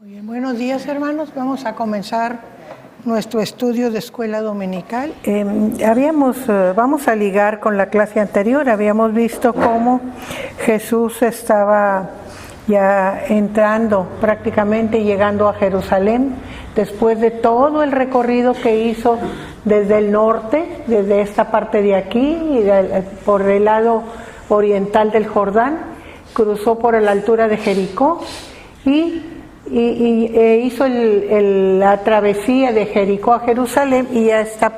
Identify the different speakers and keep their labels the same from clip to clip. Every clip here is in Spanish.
Speaker 1: Muy bien, buenos días hermanos, vamos a comenzar nuestro estudio de escuela dominical. Vamos a ligar con la clase anterior. Habíamos visto cómo Jesús estaba ya entrando, prácticamente llegando a Jerusalén, después de todo el recorrido que hizo desde el norte, desde esta parte de aquí, por el lado oriental del Jordán, cruzó por la altura de Jericó y hizo la travesía de Jericó a Jerusalén y ya está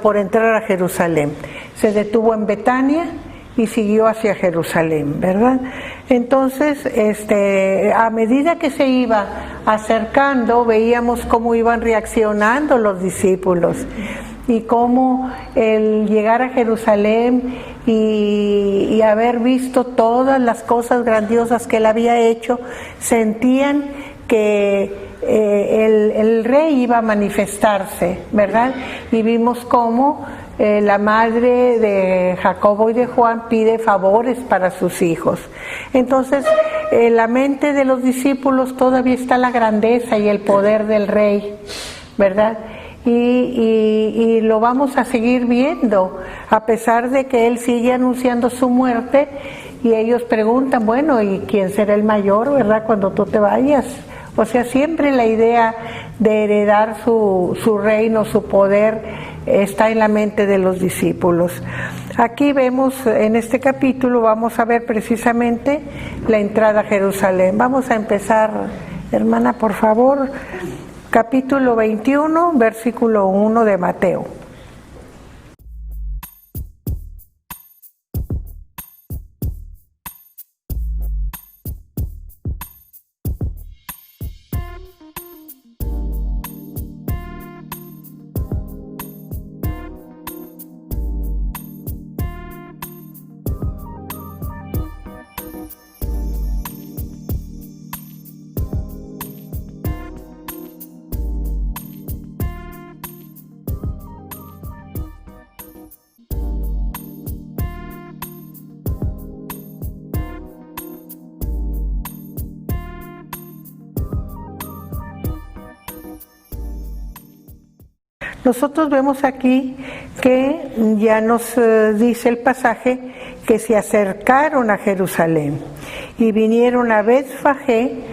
Speaker 1: por entrar a Jerusalén. Se detuvo en Betania y siguió hacia Jerusalén, ¿verdad? Entonces, a medida que se iba acercando, veíamos cómo iban reaccionando los discípulos y cómo el llegar a Jerusalén y haber visto todas las cosas grandiosas que él había hecho, sentían que el rey iba a manifestarse, ¿verdad? Y vimos cómo la madre de Jacobo y de Juan pide favores para sus hijos. Entonces, en la mente de los discípulos todavía está la grandeza y el poder del rey, ¿verdad? Y lo vamos a seguir viendo, a pesar de que él sigue anunciando su muerte, y ellos preguntan, bueno, ¿y quién será el mayor, verdad, cuando tú te vayas? O sea, siempre la idea de heredar su reino, su poder, está en la mente de los discípulos. Aquí vemos, en este capítulo, vamos a ver precisamente la entrada a Jerusalén. Vamos a empezar, hermana, por favor. Capítulo 21, versículo 1 de Mateo. Nosotros vemos aquí que ya nos dice el pasaje que se acercaron a Jerusalén y vinieron a Betfagé,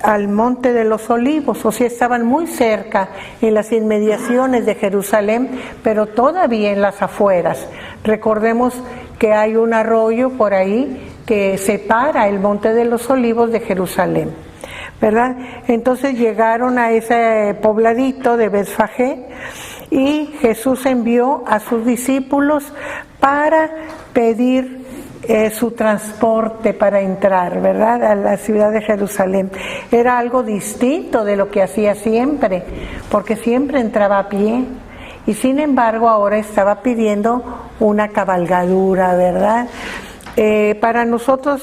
Speaker 1: al monte de los olivos, o sea, estaban muy cerca en las inmediaciones de Jerusalén, pero todavía en las afueras. Recordemos que hay un arroyo por ahí que separa el monte de los olivos de Jerusalén, ¿verdad? Entonces llegaron a ese pobladito de Betfagé y Jesús envió a sus discípulos para pedir su transporte para entrar, ¿verdad?, a la ciudad de Jerusalén. Era algo distinto de lo que hacía siempre, porque siempre entraba a pie. Y sin embargo ahora estaba pidiendo una cabalgadura, ¿verdad? Para nosotros,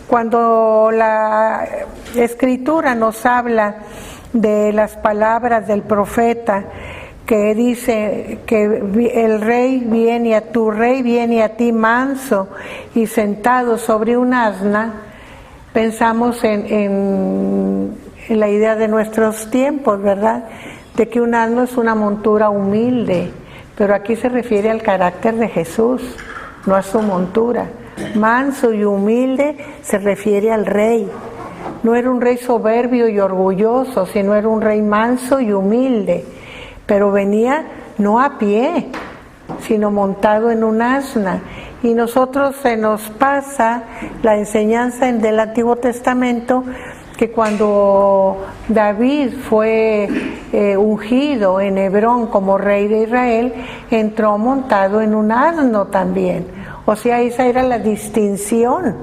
Speaker 1: cuando la Escritura nos habla de las palabras del profeta, que dice que el rey viene tu rey viene a ti manso y sentado sobre un asna, pensamos en la idea de nuestros tiempos, ¿verdad?, de que un asno es una montura humilde, pero aquí se refiere al carácter de Jesús, no a su montura. Manso y humilde se refiere al rey. No era un rey soberbio y orgulloso, sino era un rey manso y humilde, pero venía no a pie, sino montado en un asna. Y nosotros se nos pasa la enseñanza del Antiguo Testamento, que cuando David fue ungido en Hebrón como rey de Israel, entró montado en un asno también. O sea, esa era la distinción,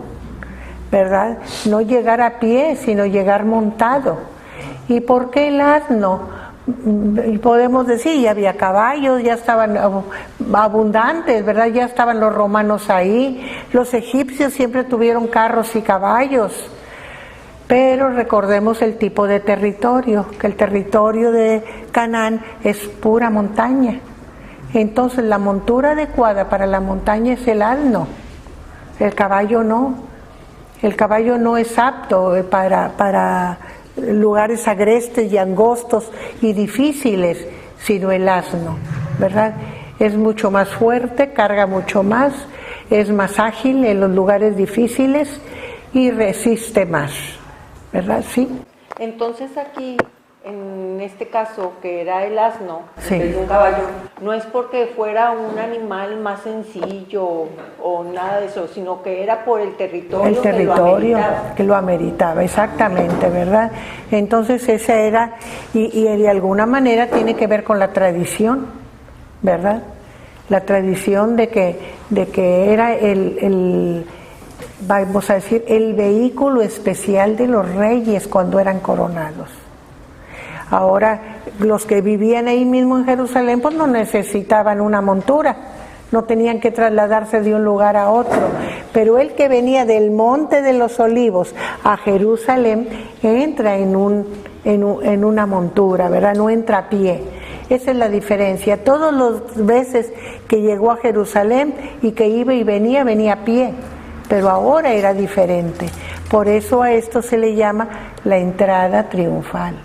Speaker 1: ¿verdad? No llegar a pie, sino llegar montado. ¿Y por qué el asno? Y podemos decir, ya había caballos, ya estaban abundantes, ¿verdad? Ya estaban los romanos ahí, los egipcios siempre tuvieron carros y caballos, pero recordemos el tipo de territorio, que el territorio de Canaán es pura montaña. Entonces la montura adecuada para la montaña es el asno, el caballo no. El caballo no es apto para lugares agrestes y angostos y difíciles, sino el asno, ¿verdad? Es mucho más fuerte, carga mucho más, es más ágil en los lugares difíciles y resiste más, ¿verdad? Sí.
Speaker 2: Entonces aquí, en este caso, que era el asno,
Speaker 1: Sí.
Speaker 2: en vez de un caballo, no es porque fuera un animal más sencillo o nada de eso, sino que era por el territorio,
Speaker 1: El territorio
Speaker 2: que lo ameritaba.
Speaker 1: que lo ameritaba, exactamente, ¿verdad? Entonces esa era, y de alguna manera tiene que ver con la tradición, ¿verdad? La tradición de que era vamos a decir, el vehículo especial de los reyes cuando eran coronados. Ahora, los que vivían ahí mismo en Jerusalén, pues no necesitaban una montura, no tenían que trasladarse de un lugar a otro, pero el que venía del Monte de los Olivos a Jerusalén entra en una montura, ¿verdad? No entra a pie. Esa es la diferencia. Todas las veces que llegó a Jerusalén y que iba y venía a pie, pero ahora era diferente. Por eso a esto se le llama la entrada triunfal.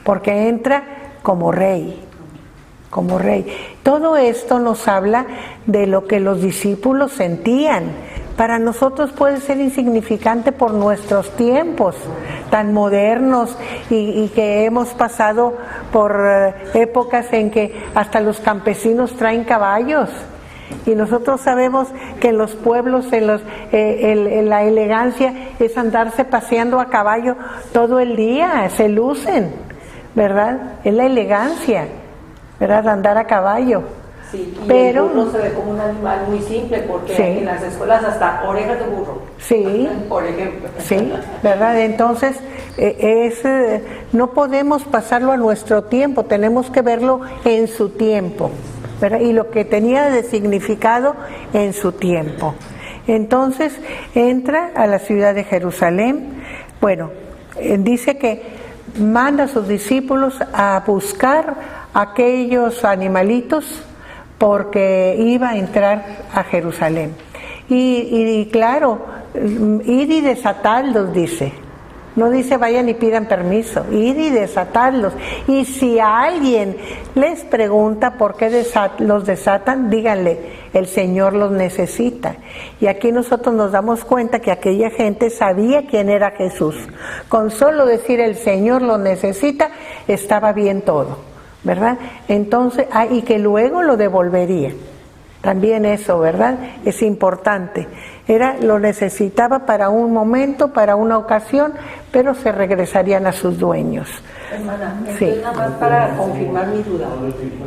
Speaker 1: Porque entra como rey, como rey. Todo esto nos habla de lo que los discípulos sentían. Para nosotros puede ser insignificante por nuestros tiempos tan modernos y que hemos pasado por épocas en que hasta los campesinos traen caballos. Y nosotros sabemos que en los pueblos la elegancia es andarse paseando a caballo todo el día, se lucen, ¿verdad? Es la elegancia, ¿verdad? Andar a caballo.
Speaker 2: Sí, y
Speaker 1: pero
Speaker 2: el burro se ve como un animal muy simple porque
Speaker 1: sí,
Speaker 2: en las escuelas hasta orejas de burro,
Speaker 1: sí,
Speaker 2: por ejemplo.
Speaker 1: sí, ¿verdad? Entonces no podemos pasarlo a nuestro tiempo, tenemos que verlo en su tiempo, ¿verdad? Y lo que tenía de significado en su tiempo. Entonces entra a la ciudad de Jerusalén. Bueno, dice que manda a sus discípulos a buscar aquellos animalitos porque iba a entrar a Jerusalén. Y claro, ir y desatarlos, dice. No dice vayan y pidan permiso, ir y desatarlos. Y si a alguien les pregunta por qué los desatan, díganle, el Señor los necesita. Y aquí nosotros nos damos cuenta que aquella gente sabía quién era Jesús. Con solo decir el Señor los necesita, estaba bien todo, ¿verdad? Entonces, y que luego lo devolvería. También eso, ¿verdad? Es importante. Lo necesitaba para un momento, para una ocasión, pero se regresarían a sus dueños.
Speaker 2: Hermana,
Speaker 1: Sí.
Speaker 2: entonces nada más para confirmar mi duda,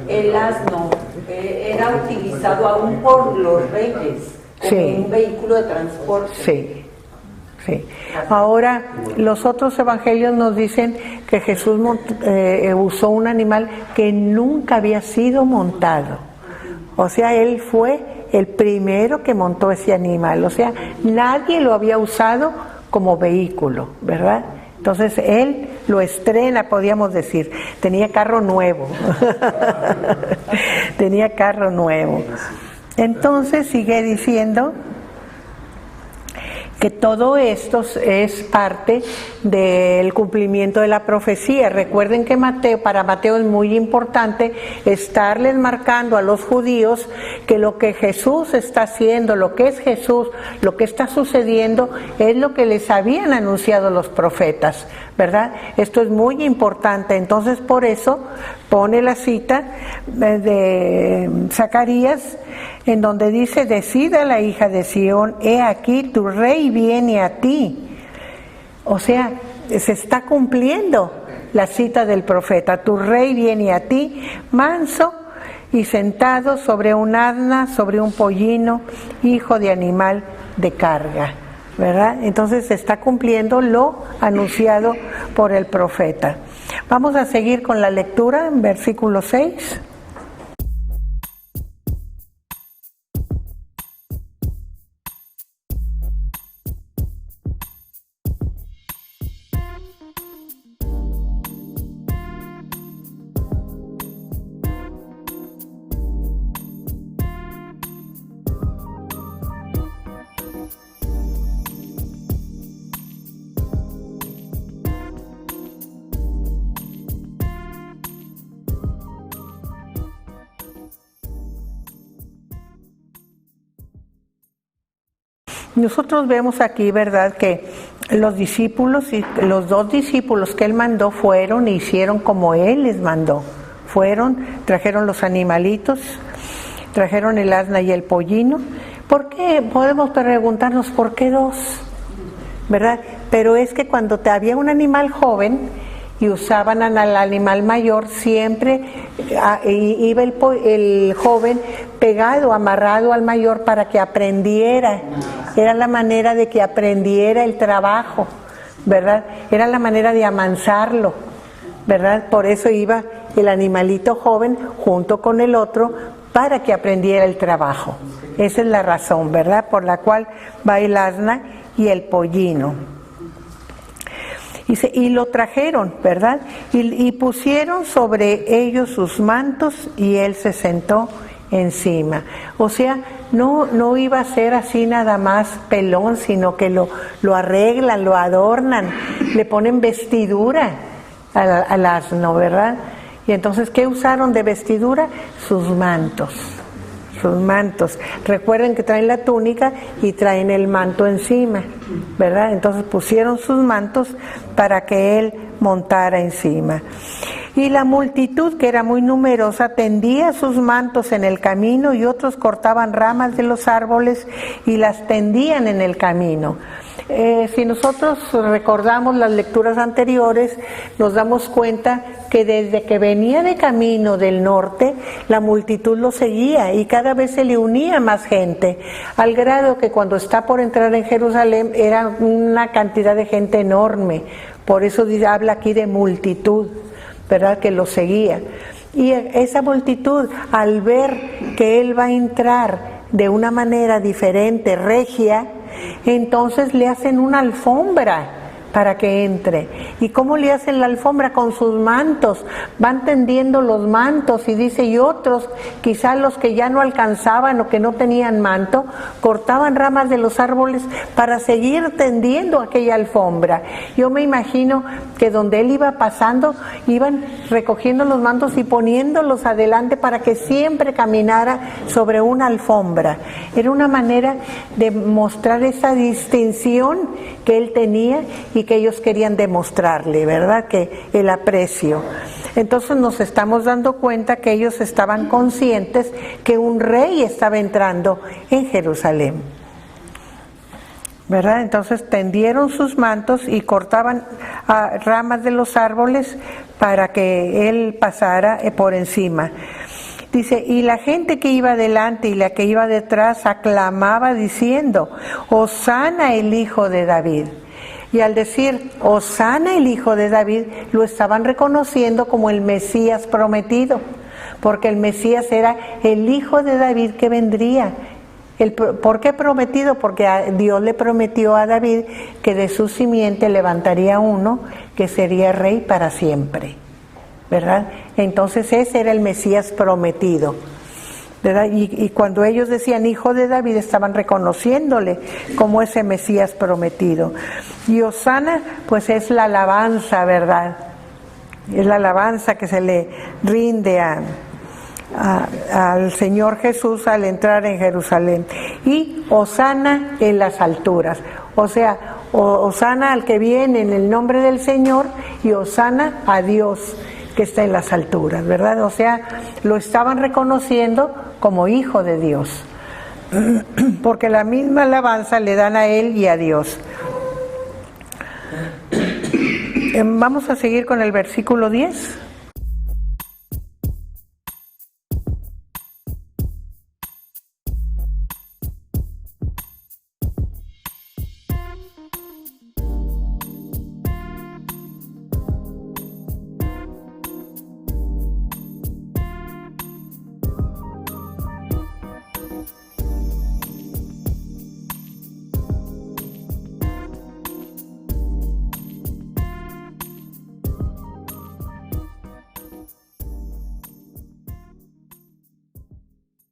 Speaker 2: el asno era utilizado aún por los reyes como
Speaker 1: Sí.
Speaker 2: un vehículo de transporte.
Speaker 1: Sí, sí. Ahora, los otros evangelios nos dicen que Jesús usó un animal que nunca había sido montado. O sea, él fue el primero que montó ese animal. O sea, nadie lo había usado como vehículo, ¿verdad? Entonces él lo estrena, podríamos decir. Tenía carro nuevo. Tenía carro nuevo. Entonces sigue diciendo que todo esto es parte del cumplimiento de la profecía. Recuerden que para Mateo es muy importante estarles marcando a los judíos que lo que Jesús está haciendo, lo que es Jesús, lo que está sucediendo, es lo que les habían anunciado los profetas, ¿verdad? Esto es muy importante. Entonces, por eso pone la cita de Zacarías, en donde dice, decida la hija de Sión, he aquí tu rey viene a ti. O sea, se está cumpliendo la cita del profeta, tu rey viene a ti, manso y sentado sobre un asna, sobre un pollino, hijo de animal de carga, ¿verdad? Entonces se está cumpliendo lo anunciado por el profeta. Vamos a seguir con la lectura en versículo 6. nosotros vemos aquí, ¿verdad?, que los discípulos y los 2 discípulos que él mandó fueron e hicieron como él les mandó. Fueron, trajeron los animalitos, trajeron el asna y el pollino. ¿Por qué? Podemos preguntarnos, ¿por qué 2? ¿Verdad? Pero es que cuando había un animal joven y usaban al animal mayor, siempre iba el joven pegado, amarrado al mayor para que aprendiera. Era la manera de que aprendiera el trabajo, ¿verdad? Era la manera de amansarlo, ¿verdad? Por eso iba el animalito joven junto con el otro para que aprendiera el trabajo. Esa es la razón, ¿verdad?, por la cual va el asna y el pollino. Y lo trajeron, ¿verdad? Y pusieron sobre ellos sus mantos y él se sentó encima. O sea, no iba a ser así nada más pelón, sino que lo arreglan, lo adornan, le ponen vestidura al asno, ¿verdad? Y entonces, ¿qué usaron de vestidura? Sus mantos. Sus mantos. Recuerden que traen la túnica y traen el manto encima, ¿verdad? Entonces pusieron sus mantos para que él montara encima. Y la multitud, que era muy numerosa, tendía sus mantos en el camino y otros cortaban ramas de los árboles y las tendían en el camino. Si nosotros recordamos las lecturas anteriores, nos damos cuenta que desde que venía de camino del norte, la multitud lo seguía y cada vez se le unía más gente, al grado que cuando está por entrar en Jerusalén era una cantidad de gente enorme. Por eso habla aquí de multitud, ¿verdad?, que lo seguía. Y esa multitud, al ver que él va a entrar de una manera diferente, regia, entonces le hacen una alfombra para que entre. ¿Y cómo le hacen la alfombra? Con sus mantos. Van tendiendo los mantos y dice, y otros, quizás los que ya no alcanzaban o que no tenían manto, cortaban ramas de los árboles para seguir tendiendo aquella alfombra. Yo me imagino que donde él iba pasando, iban recogiendo los mantos y poniéndolos adelante para que siempre caminara sobre una alfombra. Era una manera de mostrar esa distinción que él tenía y que ellos querían demostrarle, ¿verdad?, que el aprecio. Entonces nos estamos dando cuenta que ellos estaban conscientes que un rey estaba entrando en Jerusalén, ¿verdad? Entonces tendieron sus mantos y cortaban ramas de los árboles para que él pasara por encima. Dice, y la gente que iba delante y la que iba detrás aclamaba diciendo, Hosana el hijo de David. Y al decir Hosana el hijo de David, lo estaban reconociendo como el Mesías prometido, porque el Mesías era el hijo de David que vendría. ¿Por qué prometido? Porque Dios le prometió a David que de su simiente levantaría uno que sería rey para siempre, ¿verdad? Entonces ese era el Mesías prometido, ¿verdad? Y cuando ellos decían hijo de David, estaban reconociéndole como ese Mesías prometido. Y Hosana, pues es la alabanza, ¿verdad? Es la alabanza que se le rinde al Señor Jesús al entrar en Jerusalén. Y Hosana en las alturas, o sea, Hosana al que viene en el nombre del Señor y Hosana a Dios que está en las alturas, ¿verdad? O sea, lo estaban reconociendo como hijo de Dios, porque la misma alabanza le dan a él y a Dios. Vamos a seguir con el versículo 10.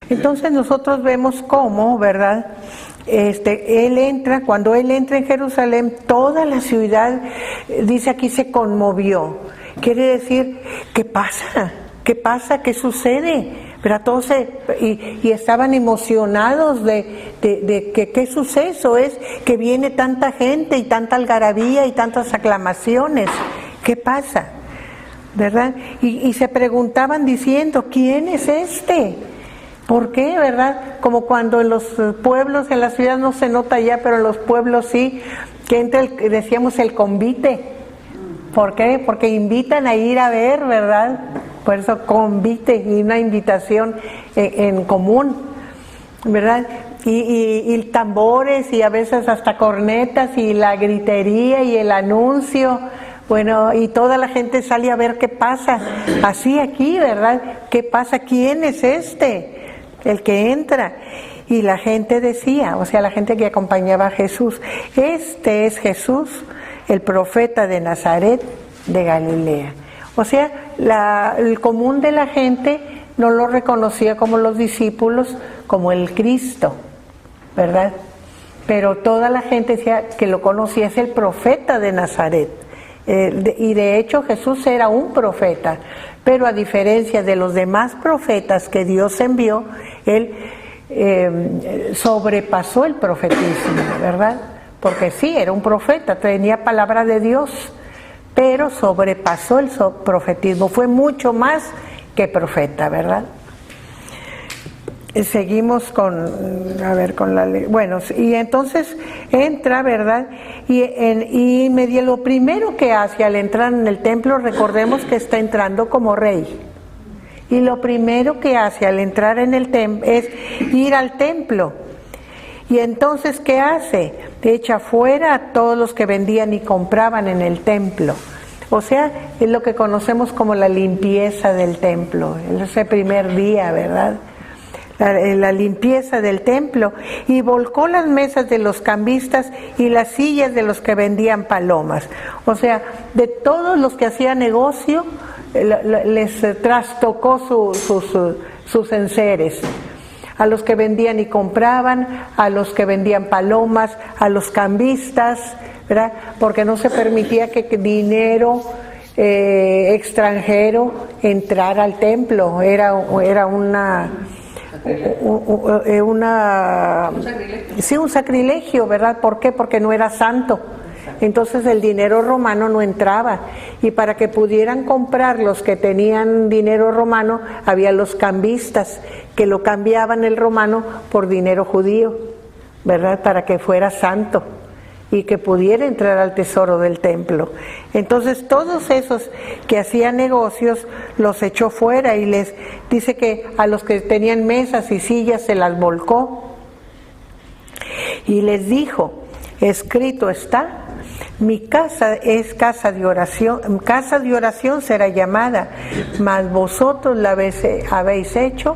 Speaker 1: Entonces nosotros vemos cómo, ¿verdad? Cuando él entra en Jerusalén, toda la ciudad, dice aquí, se conmovió. Quiere decir, ¿qué pasa? ¿Qué pasa? ¿Qué sucede? Pero todos y estaban emocionados de que qué suceso es que viene tanta gente y tanta algarabía y tantas aclamaciones. ¿Qué pasa? ¿Verdad? Y se preguntaban diciendo, ¿quién es este? ¿Por qué? ¿Verdad? Como cuando en los pueblos, en la ciudad no se nota ya, pero en los pueblos sí, que entra decíamos el convite. ¿Por qué? Porque invitan a ir a ver, ¿verdad? Por eso convite y una invitación en común, ¿verdad? Y tambores y a veces hasta cornetas y la gritería y el anuncio, bueno, y toda la gente sale a ver qué pasa, así aquí, ¿verdad? ¿Qué pasa? ¿Quién es este? El que entra. Y la gente decía, o sea, la gente que acompañaba a Jesús, este es Jesús, el profeta de Nazaret de Galilea. O sea, el común de la gente no lo reconocía como los discípulos, como el Cristo, ¿verdad? Pero toda la gente decía que lo conocía, es el profeta de Nazaret. Y de hecho Jesús era un profeta, pero a diferencia de los demás profetas que Dios envió, él sobrepasó el profetismo, ¿verdad? Porque sí, era un profeta, tenía palabra de Dios, pero sobrepasó el profetismo, fue mucho más que profeta, ¿verdad? Seguimos con la ley. Bueno, y entonces entra, ¿verdad? Y lo primero que hace al entrar en el templo, recordemos que está entrando como rey. Y lo primero que hace al entrar en el templo es ir al templo. Y entonces, ¿qué hace? Echa fuera a todos los que vendían y compraban en el templo. O sea, es lo que conocemos como la limpieza del templo, ese primer día, ¿verdad? La limpieza del templo, y volcó las mesas de los cambistas y las sillas de los que vendían palomas. O sea, de todos los que hacían negocio, les trastocó sus enseres. A los que vendían y compraban, a los que vendían palomas, a los cambistas, ¿verdad? Porque no se permitía que dinero extranjero entrara al templo. Era un sacrilegio, ¿verdad? ¿Por qué? Porque no era santo. Entonces el dinero romano no entraba, y para que pudieran comprar los que tenían dinero romano, había los cambistas que lo cambiaban el romano por dinero judío, ¿verdad? Para que fuera santo y que pudiera entrar al tesoro del templo. Entonces todos esos que hacían negocios los echó fuera, y les dice que a los que tenían mesas y sillas se las volcó y les dijo: escrito está, mi casa es casa de oración será llamada, mas vosotros la habéis hecho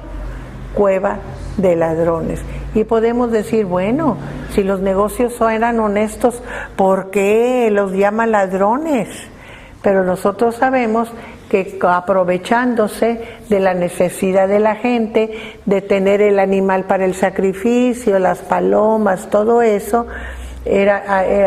Speaker 1: cueva de ladrones. Y podemos decir, bueno, si los negocios eran honestos, ¿por qué los llama ladrones? Pero nosotros sabemos que aprovechándose de la necesidad de la gente, de tener el animal para el sacrificio, las palomas, todo eso,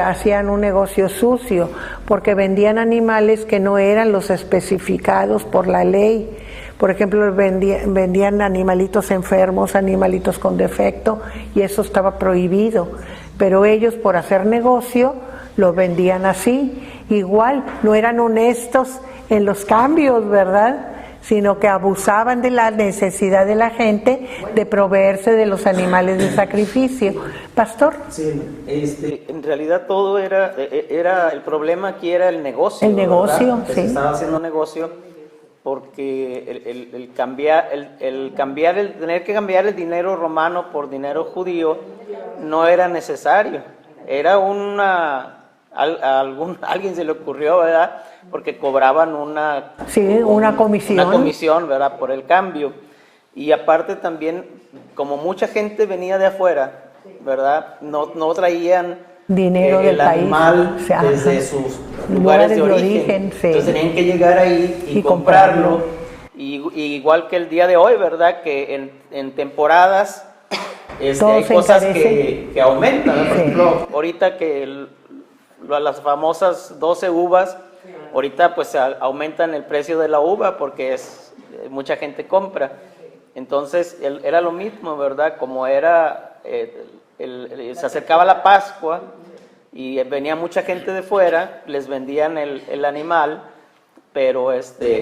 Speaker 1: hacían un negocio sucio, porque vendían animales que no eran los especificados por la ley. Por ejemplo, vendían animalitos enfermos, animalitos con defecto, y eso estaba prohibido. Pero ellos, por hacer negocio, lo vendían así. Igual, no eran honestos en los cambios, ¿verdad? Sino que abusaban de la necesidad de la gente de proveerse de los animales de sacrificio. ¿Pastor?
Speaker 3: Sí, en realidad todo era el problema aquí era el negocio.
Speaker 1: El negocio,
Speaker 3: ¿verdad?
Speaker 1: sí.
Speaker 3: Se estaba haciendo negocio porque tener que cambiar el dinero romano por dinero judío no era necesario. Era alguien se le ocurrió, ¿verdad? Porque cobraban una comisión. Una comisión, ¿verdad? Por el cambio. Y aparte también, como mucha gente venía de afuera, ¿verdad? No traían
Speaker 1: dinero del
Speaker 3: animal
Speaker 1: país,
Speaker 3: desde sus lugares de origen.
Speaker 1: Sí.
Speaker 3: Entonces tenían que llegar ahí y comprarlo. Y igual que el día de hoy, ¿verdad? Que en temporadas hay cosas que aumentan, ¿no? Por ejemplo, ahorita que las famosas 12 uvas, ahorita pues aumentan el precio de la uva porque mucha gente compra. Entonces era lo mismo, ¿verdad? Como era, se acercaba la Pascua y venía mucha gente de fuera, les vendían el animal, pero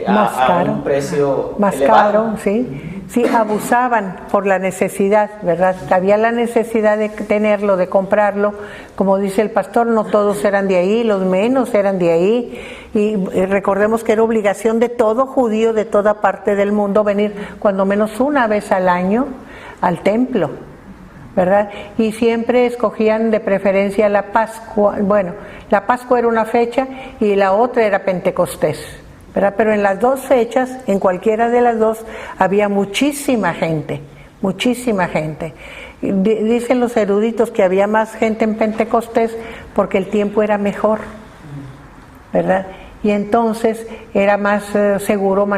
Speaker 1: más
Speaker 3: a
Speaker 1: caro,
Speaker 3: un precio
Speaker 1: más
Speaker 3: elevado.
Speaker 1: caro, sí, abusaban por la necesidad, ¿verdad? Había la necesidad de tenerlo, de comprarlo, como dice el pastor, no todos eran de ahí, los menos eran de ahí, y recordemos que era obligación de todo judío de toda parte del mundo venir cuando menos una vez al año al templo, ¿verdad? Y siempre escogían de preferencia la Pascua. Bueno, la Pascua era una fecha y la otra era Pentecostés, ¿verdad? Pero en las dos fechas, en cualquiera de las dos, había muchísima gente, muchísima gente. Dicen los eruditos que había más gente en Pentecostés porque el tiempo era mejor, ¿verdad? Y entonces era más seguro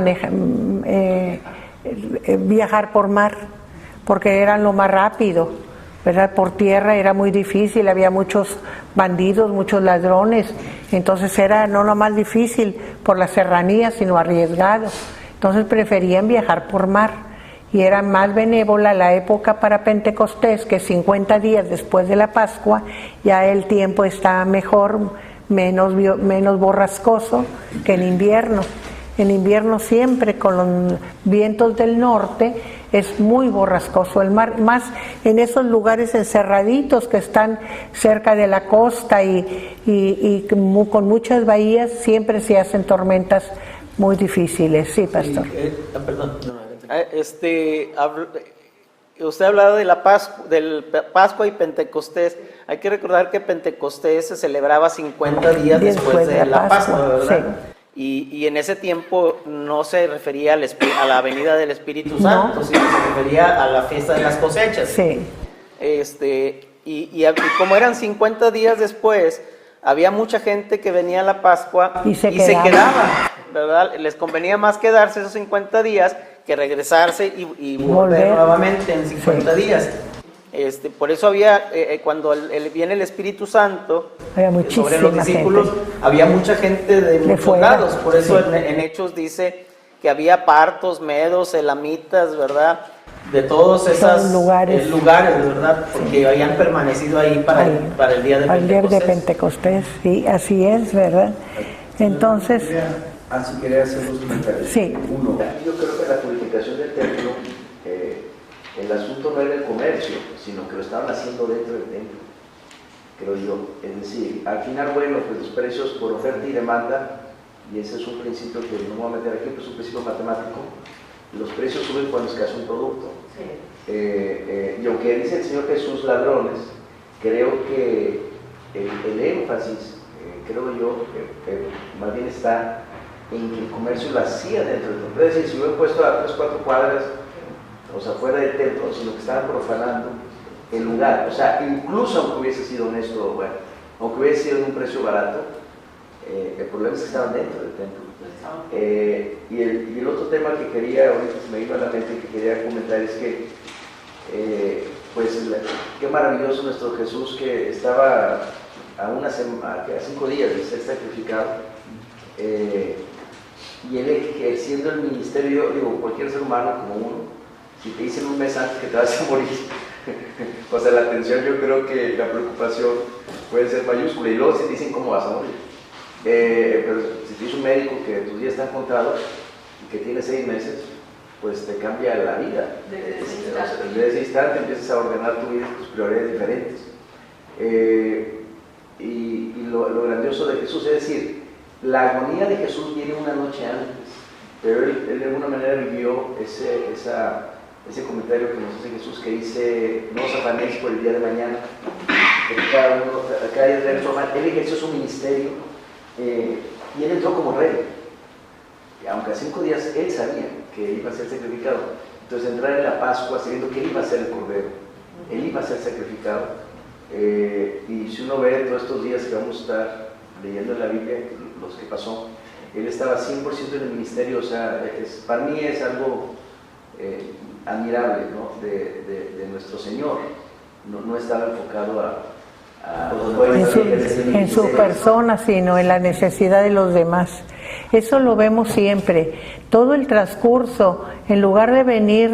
Speaker 1: viajar por mar, porque era lo más rápido, ¿verdad? Por tierra era muy difícil, había muchos bandidos, muchos ladrones, entonces era no nomás difícil por las serranías, sino arriesgado. Entonces preferían viajar por mar, y era más benévola la época para Pentecostés, que 50 días después de la Pascua, ya el tiempo está mejor, menos borrascoso que en invierno. En invierno siempre con los vientos del norte es muy borrascoso el mar, más en esos lugares encerraditos que están cerca de la costa y con muchas bahías siempre se hacen tormentas muy difíciles. Sí, pastor.
Speaker 3: Perdón. Usted ha hablado de la Pascua y Pentecostés. Hay que recordar que Pentecostés se celebraba 50 días después de la Pascua, ¿verdad? Sí. Y en ese tiempo no se refería a la venida del Espíritu Santo, sino se refería a la fiesta de las cosechas.
Speaker 1: Sí.
Speaker 3: Y como eran 50 días después, había mucha gente que venía a la Pascua y se quedaba, ¿verdad? Les convenía más quedarse esos 50 días que regresarse y volver nuevamente en 50 días. Por eso había, cuando viene el Espíritu Santo sobre los discípulos, había mucha gente de muchos lados. Por eso en Hechos dice que había partos, medos, elamitas, ¿verdad? De todos esos lugares, ¿verdad? Porque habían permanecido ahí para el día de Pentecostés.
Speaker 1: Al día de Pentecostés, sí, así es, ¿verdad? Entonces...
Speaker 4: Si quería hacer dos comentarios.
Speaker 1: Sí.
Speaker 4: Uno, yo creo que la purificación del templo, el asunto no era el comercio, sino que lo estaban haciendo dentro del templo, creo yo. Es decir, al final, bueno, pues los precios por oferta y demanda, y ese es un principio que no me voy a meter aquí, pero es un principio matemático, los precios suben cuando escasea un producto. Sí. Y aunque dice el Señor Jesús ladrones, creo que el énfasis, creo yo, más bien está en que el comercio lo hacía dentro del templo. Es decir, si hubiera puesto a 3 o 4 cuadras, o sea, fuera del templo, sino que estaban profanando el lugar. O sea, incluso aunque hubiese sido honesto, bueno, aunque hubiese sido de un precio barato, el problema es que estaban dentro del templo. Y el otro tema que quería, ahorita se me vino a la mente, que quería comentar es que, qué maravilloso nuestro Jesús, que estaba a 5 días de ser sacrificado, y él ejerciendo el ministerio. Digo, cualquier ser humano como uno, si te dicen un mes antes que te vas a morir, o sea, la atención, yo creo que la preocupación puede ser mayúscula, y luego si te dicen cómo vas a morir, pero si te dice un médico que tus días están contados y que tienes 6 meses, pues te cambia la vida. Desde ese instante empiezas a ordenar tu vida, tus prioridades diferentes. Y lo grandioso de Jesús, es decir, la agonía de Jesús viene una noche antes, pero él de alguna manera vivió ese comentario que nos hace Jesús, que dice: no os afanéis por el día de mañana, porque cada día trae su afán. Él ejerció su ministerio, y él entró como rey, aunque a 5 días él sabía que iba a ser sacrificado. Entonces, entrar en la Pascua sabiendo que él iba a ser el Cordero, él iba a ser sacrificado. Y si uno ve todos estos días que vamos a estar leyendo en la Biblia, los que pasó, él estaba 100% en el ministerio. O sea, para mí es algo admirable, ¿no? de nuestro Señor. No estaba enfocado en su
Speaker 1: persona, sino en la necesidad de los demás. Eso lo vemos siempre. Todo el transcurso, en lugar de venir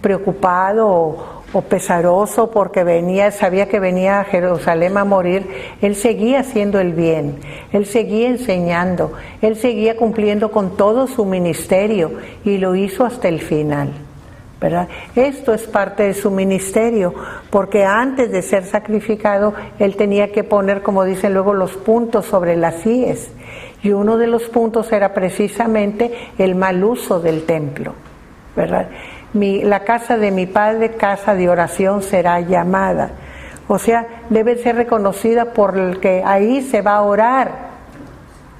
Speaker 1: preocupado o pesaroso porque sabía que venía a Jerusalén a morir, él seguía haciendo el bien, él seguía enseñando, él seguía cumpliendo con todo su ministerio y lo hizo hasta el final, ¿verdad? Esto es parte de su ministerio, porque antes de ser sacrificado, él tenía que poner, como dicen luego, los puntos sobre las íes, y uno de los puntos era precisamente el mal uso del templo, ¿verdad? La casa de mi padre, casa de oración será llamada. O sea, debe ser reconocida porque ahí se va a orar,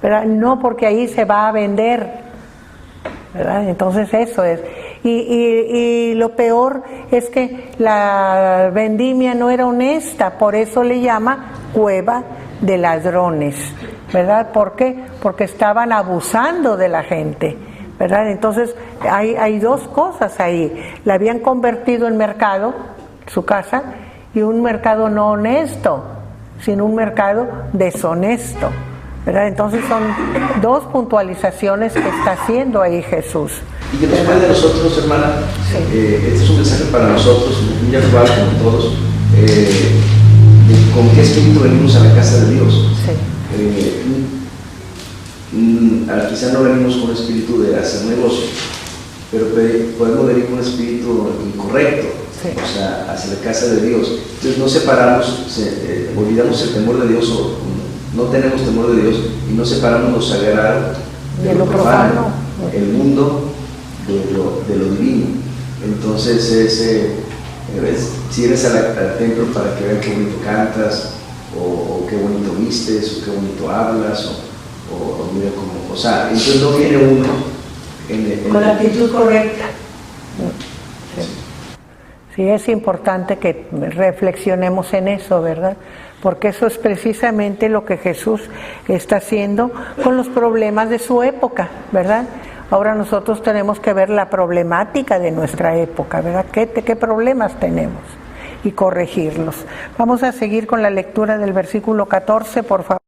Speaker 1: ¿verdad? No porque ahí se va a vender, ¿verdad? Entonces eso es. Y lo peor es que la vendimia no era honesta, por eso le llama cueva de ladrones, ¿verdad? ¿Por qué? Porque estaban abusando de la gente, ¿verdad? Entonces hay dos cosas ahí. La habían convertido en mercado, su casa, y un mercado no honesto, sino un mercado deshonesto, ¿verdad? Entonces son dos puntualizaciones que está haciendo ahí Jesús.
Speaker 4: Y que nos puede de nosotros, hermana, este es un mensaje para nosotros, muy actual como todos, con qué espíritu venimos a la casa de Dios.
Speaker 1: Sí.
Speaker 4: Quizá no venimos con un espíritu de hacer negocio, pero podemos venir con un espíritu incorrecto, sí, o sea, hacia la casa de Dios. Entonces no separamos, olvidamos el temor de Dios, o no tenemos temor de Dios y no separamos lo sagrado de lo profano, el mundo de lo divino. Entonces si eres al templo para que vean qué bonito cantas, o qué bonito vistes, o qué bonito hablas, o mira cómo, o sea, entonces no viene uno
Speaker 1: con la actitud correcta. Sí, es importante que reflexionemos en eso, ¿verdad? Porque eso es precisamente lo que Jesús está haciendo con los problemas de su época, ¿verdad? Ahora nosotros tenemos que ver la problemática de nuestra época, ¿verdad? ¿Qué problemas tenemos? Y corregirlos. Vamos a seguir con la lectura del versículo 14, por favor.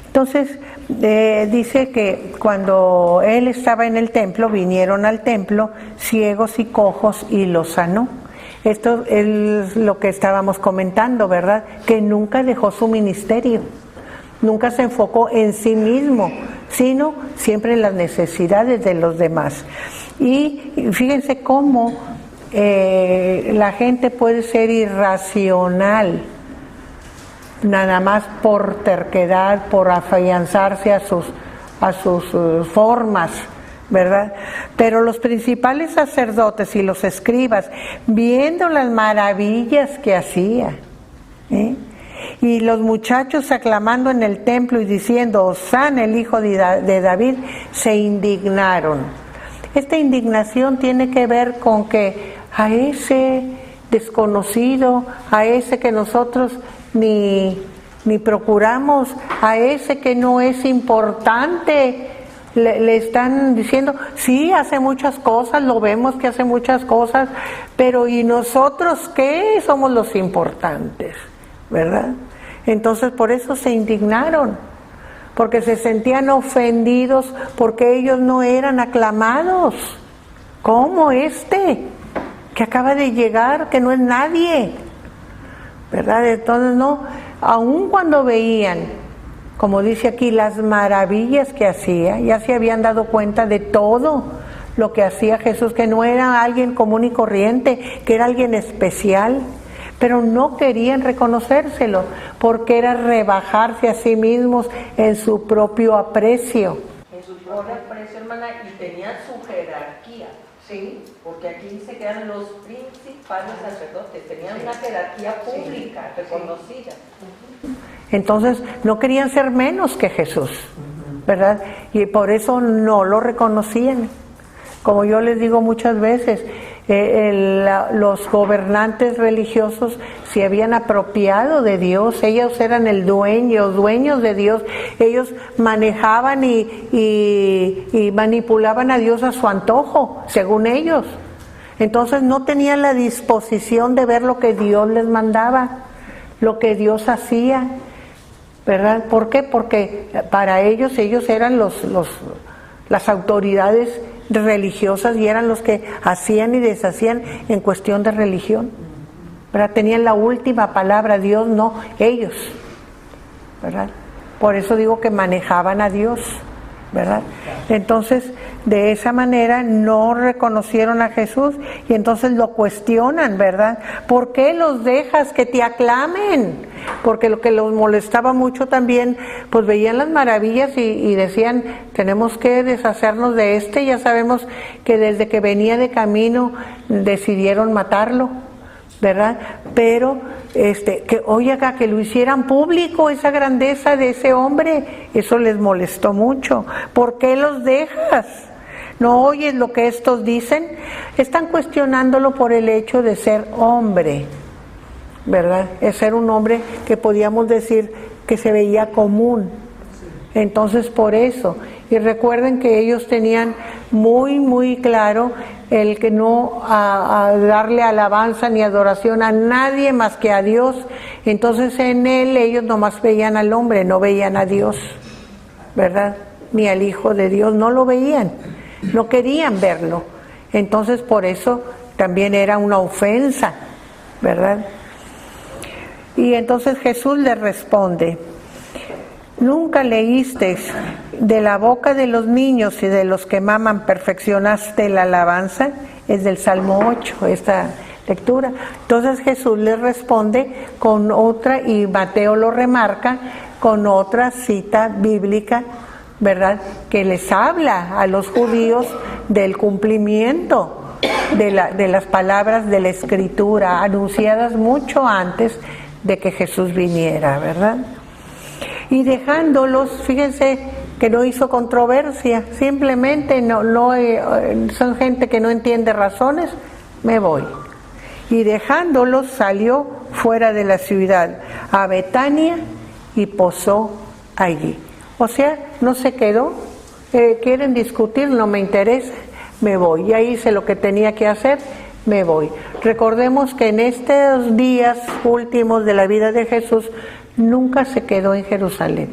Speaker 1: Entonces, dice que cuando él estaba en el templo, vinieron al templo ciegos y cojos y los sanó. Esto es lo que estábamos comentando, ¿verdad? Que nunca dejó su ministerio, nunca se enfocó en sí mismo, sino siempre en las necesidades de los demás. Y fíjense cómo la gente puede ser irracional, nada más por terquedad, por afianzarse a sus formas, ¿verdad? Pero los principales sacerdotes y los escribas, viendo las maravillas que hacía, y los muchachos aclamando en el templo y diciendo, Hosana, el hijo de David, se indignaron. Esta indignación tiene que ver con que a ese desconocido, a ese que nosotros ni procuramos, a ese que no es importante, le están diciendo, sí, hace muchas cosas, lo vemos que hace muchas cosas, pero ¿y nosotros qué? Somos los importantes, ¿verdad? Entonces por eso se indignaron, porque se sentían ofendidos, porque ellos no eran aclamados, como que acaba de llegar, que no es nadie, ¿verdad? Entonces no, aun cuando veían, como dice aquí, las maravillas que hacía, ya se habían dado cuenta de todo lo que hacía Jesús, que no era alguien común y corriente, que era alguien especial, pero no querían reconocérselo, porque era rebajarse a sí mismos en su propio aprecio.
Speaker 2: En su propio aprecio, hermana, y tenían su jerarquía. Sí, porque aquí dice que eran los principales sacerdotes, tenían una jerarquía pública, reconocida.
Speaker 1: Entonces no querían ser menos que Jesús, ¿verdad? Y por eso no lo reconocían. Como yo les digo muchas veces, los gobernantes religiosos se habían apropiado de Dios, ellos eran dueños de Dios, ellos manejaban y manipulaban a Dios a su antojo, según ellos. Entonces no tenían la disposición de ver lo que Dios les mandaba, lo que Dios hacía, ¿verdad? ¿Por qué? Porque para ellos eran las autoridades religiosas y eran los que hacían y deshacían en cuestión de religión, ¿verdad? Tenían la última palabra, Dios no, ellos, ¿verdad? Por eso digo que manejaban a Dios, ¿verdad? Entonces, de esa manera no reconocieron a Jesús y entonces lo cuestionan, ¿verdad? ¿Por qué los dejas que te aclamen? Porque lo que los molestaba mucho también, pues veían las maravillas y decían, tenemos que deshacernos de ya sabemos que desde que venía de camino decidieron matarlo, ¿verdad? Pero que oiga, que lo hicieran público, esa grandeza de ese hombre, eso les molestó mucho. ¿Por qué los dejas? ¿No oyes lo que estos dicen? Están cuestionándolo por el hecho de ser hombre, ¿verdad? Es ser un hombre que podíamos decir que se veía común. Entonces por eso, y recuerden que ellos tenían muy muy claro el que no a darle alabanza ni adoración a nadie más que a Dios. Entonces en él ellos nomás veían al hombre, no veían a Dios, ¿verdad? Ni al Hijo de Dios, no lo veían, no querían verlo. Entonces por eso también era una ofensa, ¿verdad? Y entonces Jesús les responde: ¿nunca leísteis de la boca de los niños y de los que maman perfeccionaste la alabanza? Es del Salmo 8, esta lectura. Entonces Jesús les responde con otra, y Mateo lo remarca, con otra cita bíblica, ¿verdad? Que les habla a los judíos del cumplimiento de las palabras de la Escritura, anunciadas mucho antes de que Jesús viniera, ¿verdad? Y dejándolos, fíjense que no hizo controversia, simplemente son gente que no entiende razones, me voy. Y dejándolos salió fuera de la ciudad a Betania y posó allí. O sea, no se quedó, quieren discutir, no me interesa, me voy. Ya hice lo que tenía que hacer, me voy. Recordemos que en estos días últimos de la vida de Jesús nunca se quedó en Jerusalén,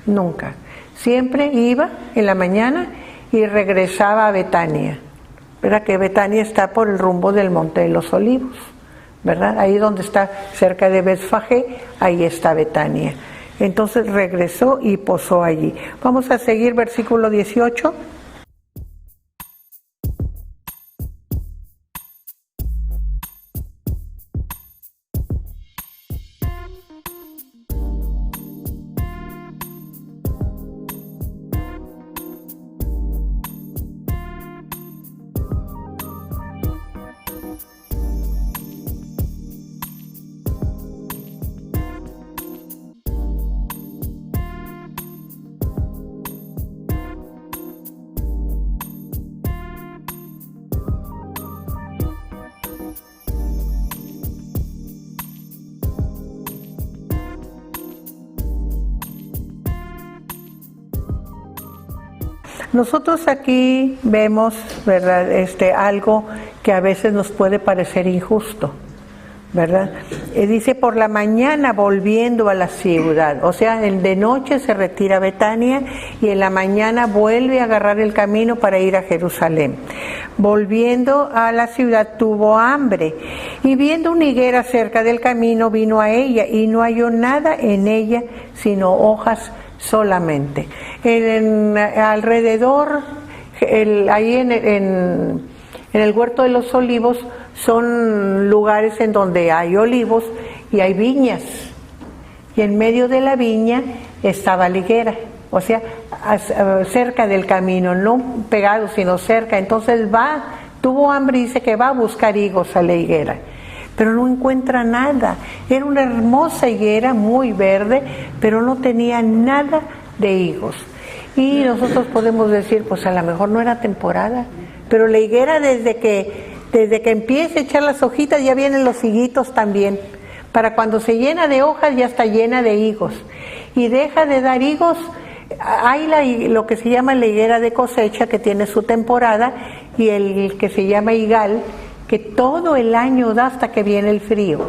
Speaker 1: nunca. Siempre iba en la mañana y regresaba a Betania, ¿verdad? Que Betania está por el rumbo del Monte de los Olivos, ¿verdad? Ahí donde está cerca de Betfagé, ahí está Betania. Entonces regresó y posó allí. Vamos a seguir versículo 18. Nosotros aquí vemos, ¿verdad? Algo que a veces nos puede parecer injusto, ¿verdad? Dice, por la mañana volviendo a la ciudad, o sea, de noche se retira a Betania y en la mañana vuelve a agarrar el camino para ir a Jerusalén. Volviendo a la ciudad tuvo hambre y viendo una higuera cerca del camino vino a ella y no halló nada en ella sino hojas solamente. Alrededor, ahí en el huerto de los olivos, son lugares en donde hay olivos y hay viñas. Y en medio de la viña estaba la higuera, o sea, cerca del camino, no pegado, sino cerca. Entonces tuvo hambre y dice que va a buscar higos a la higuera. Pero no encuentra nada. Era una hermosa higuera, muy verde, pero no tenía nada de higos. Y nosotros podemos decir, pues a lo mejor no era temporada, pero la higuera desde que empieza a echar las hojitas ya vienen los higuitos también. Para cuando se llena de hojas ya está llena de higos. Y deja de dar higos, hay lo que se llama la higuera de cosecha, que tiene su temporada, y el que se llama higal, que todo el año da hasta que viene el frío.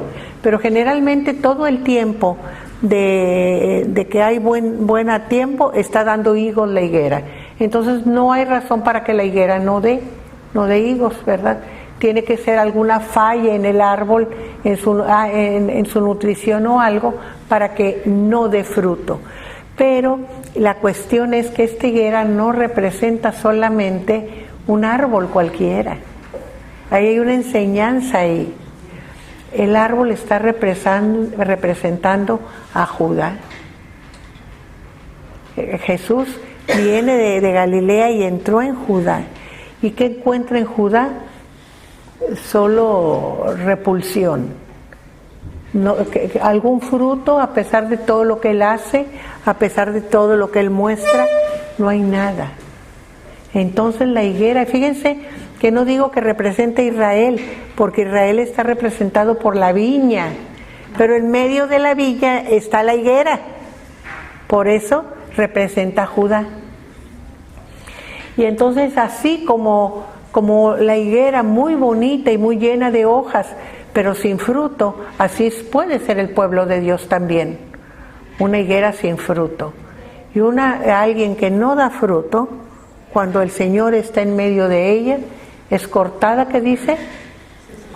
Speaker 1: Pero generalmente todo el tiempo de que hay buen tiempo está dando higos la higuera. Entonces no hay razón para que la higuera no dé higos, ¿verdad? Tiene que ser alguna falla en el árbol, en su nutrición o algo, para que no dé fruto. Pero la cuestión es que esta higuera no representa solamente un árbol cualquiera. Ahí hay una enseñanza ahí. El árbol está representando a Judá. Jesús viene de Galilea y entró en Judá. ¿Y qué encuentra en Judá? Solo repulsión. Algún fruto, a pesar de todo lo que él hace, a pesar de todo lo que él muestra, no hay nada. Entonces la higuera, fíjense que no digo que represente a Israel, porque Israel está representado por la viña, pero en medio de la viña está la higuera, por eso representa a Judá. Y entonces así como la higuera muy bonita y muy llena de hojas, pero sin fruto, así puede ser el pueblo de Dios también, una higuera sin fruto. Y alguien que no da fruto, cuando el Señor está en medio de ella, es cortada, ¿qué dice?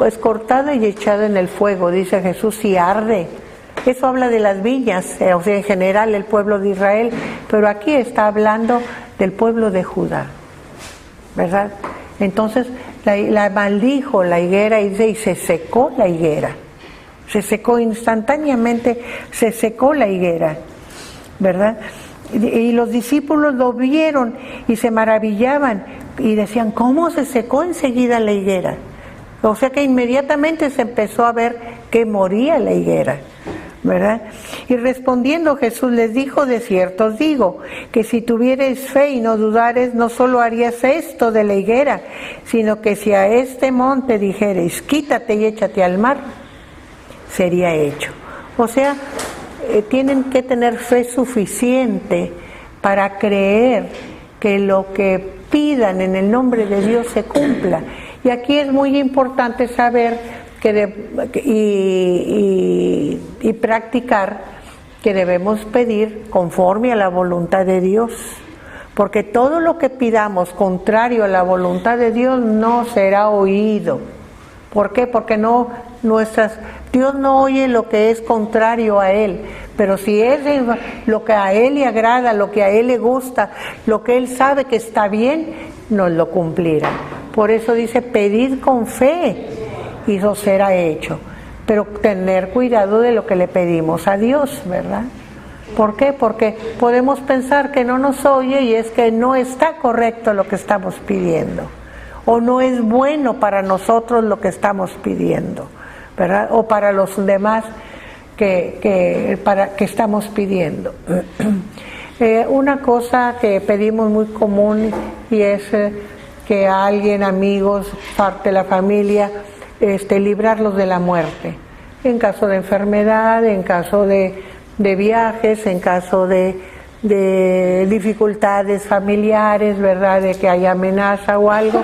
Speaker 1: Es cortada y echada en el fuego, dice Jesús, y arde. Eso habla de las viñas, o sea, en general el pueblo de Israel, pero aquí está hablando del pueblo de Judá, ¿verdad? Entonces la maldijo la higuera y se secó la higuera. Se secó instantáneamente, se secó la higuera, ¿verdad? Y los discípulos lo vieron y se maravillaban y decían, ¿cómo se secó enseguida la higuera? O sea que inmediatamente se empezó a ver que moría la higuera, ¿verdad? Y respondiendo Jesús les dijo, de cierto os digo, que si tuviereis fe y no dudares, no solo harías esto de la higuera, sino que si a este monte dijereis, quítate y échate al mar, sería hecho. O sea, tienen que tener fe suficiente para creer que lo que pidan en el nombre de Dios se cumpla. Y aquí es muy importante saber y practicar que debemos pedir conforme a la voluntad de Dios, porque todo lo que pidamos contrario a la voluntad de Dios no será oído. ¿Por qué? Porque Dios no oye lo que es contrario a Él, pero si es lo que a Él le agrada, lo que a Él le gusta, lo que Él sabe que está bien, nos lo cumplirá. Por eso dice, pedid con fe y eso será hecho. Pero tener cuidado de lo que le pedimos a Dios, ¿verdad? ¿Por qué? Porque podemos pensar que no nos oye y es que no está correcto lo que estamos pidiendo. O no es bueno para nosotros lo que estamos pidiendo, ¿verdad? O para los demás que estamos pidiendo. Una cosa que pedimos muy común y es que a alguien, amigos, parte de la familia, librarlos de la muerte. En caso de enfermedad, en caso de viajes, en caso de dificultades familiares, ¿verdad? De que haya amenaza o algo.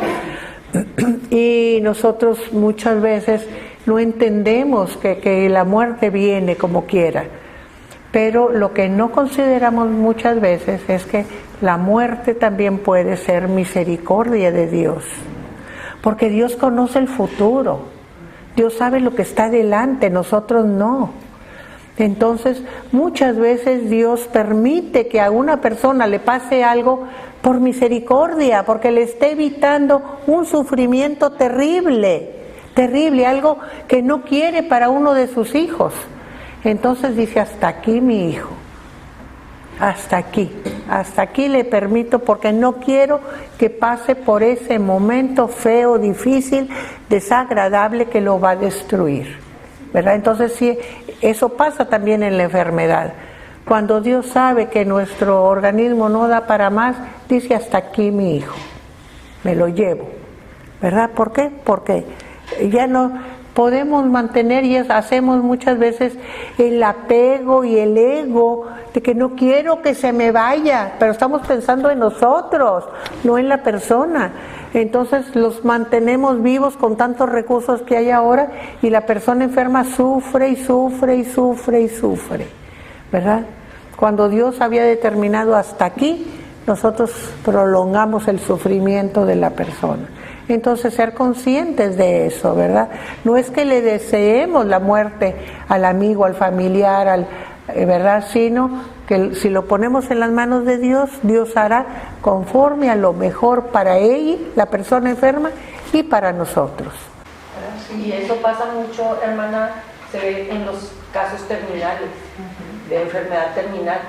Speaker 1: Y nosotros muchas veces no entendemos que la muerte viene como quiera. Pero lo que no consideramos muchas veces es que la muerte también puede ser misericordia de Dios. Porque Dios conoce el futuro. Dios sabe lo que está delante, nosotros no. Entonces, muchas veces Dios permite que a una persona le pase algo por misericordia, porque le está evitando un sufrimiento terrible, algo que no quiere para uno de sus hijos. Entonces dice, hasta aquí mi hijo, hasta aquí le permito porque no quiero que pase por ese momento feo, difícil, desagradable que lo va a destruir, ¿verdad? Entonces sí, eso pasa también en la enfermedad, Cuando Dios sabe que nuestro organismo no da para más, dice hasta aquí mi hijo, me lo llevo, ¿verdad? ¿Por qué? Porque ya no podemos mantener y hacemos muchas veces el apego y el ego de que no quiero que se me vaya, pero estamos pensando en nosotros, no en la persona. Entonces los mantenemos vivos con tantos recursos que hay ahora y la persona enferma sufre y sufre y sufre y sufre, ¿verdad? Cuando Dios había determinado hasta aquí, nosotros prolongamos el sufrimiento de la persona. Entonces ser conscientes de eso, ¿verdad? No es que le deseemos la muerte al amigo, al familiar, ¿verdad? Sino que si lo ponemos en las manos de Dios, Dios hará conforme a lo mejor para ella, la persona enferma, y para nosotros.
Speaker 2: Y eso pasa mucho, hermana, se ve en los casos terminales, de enfermedad terminal.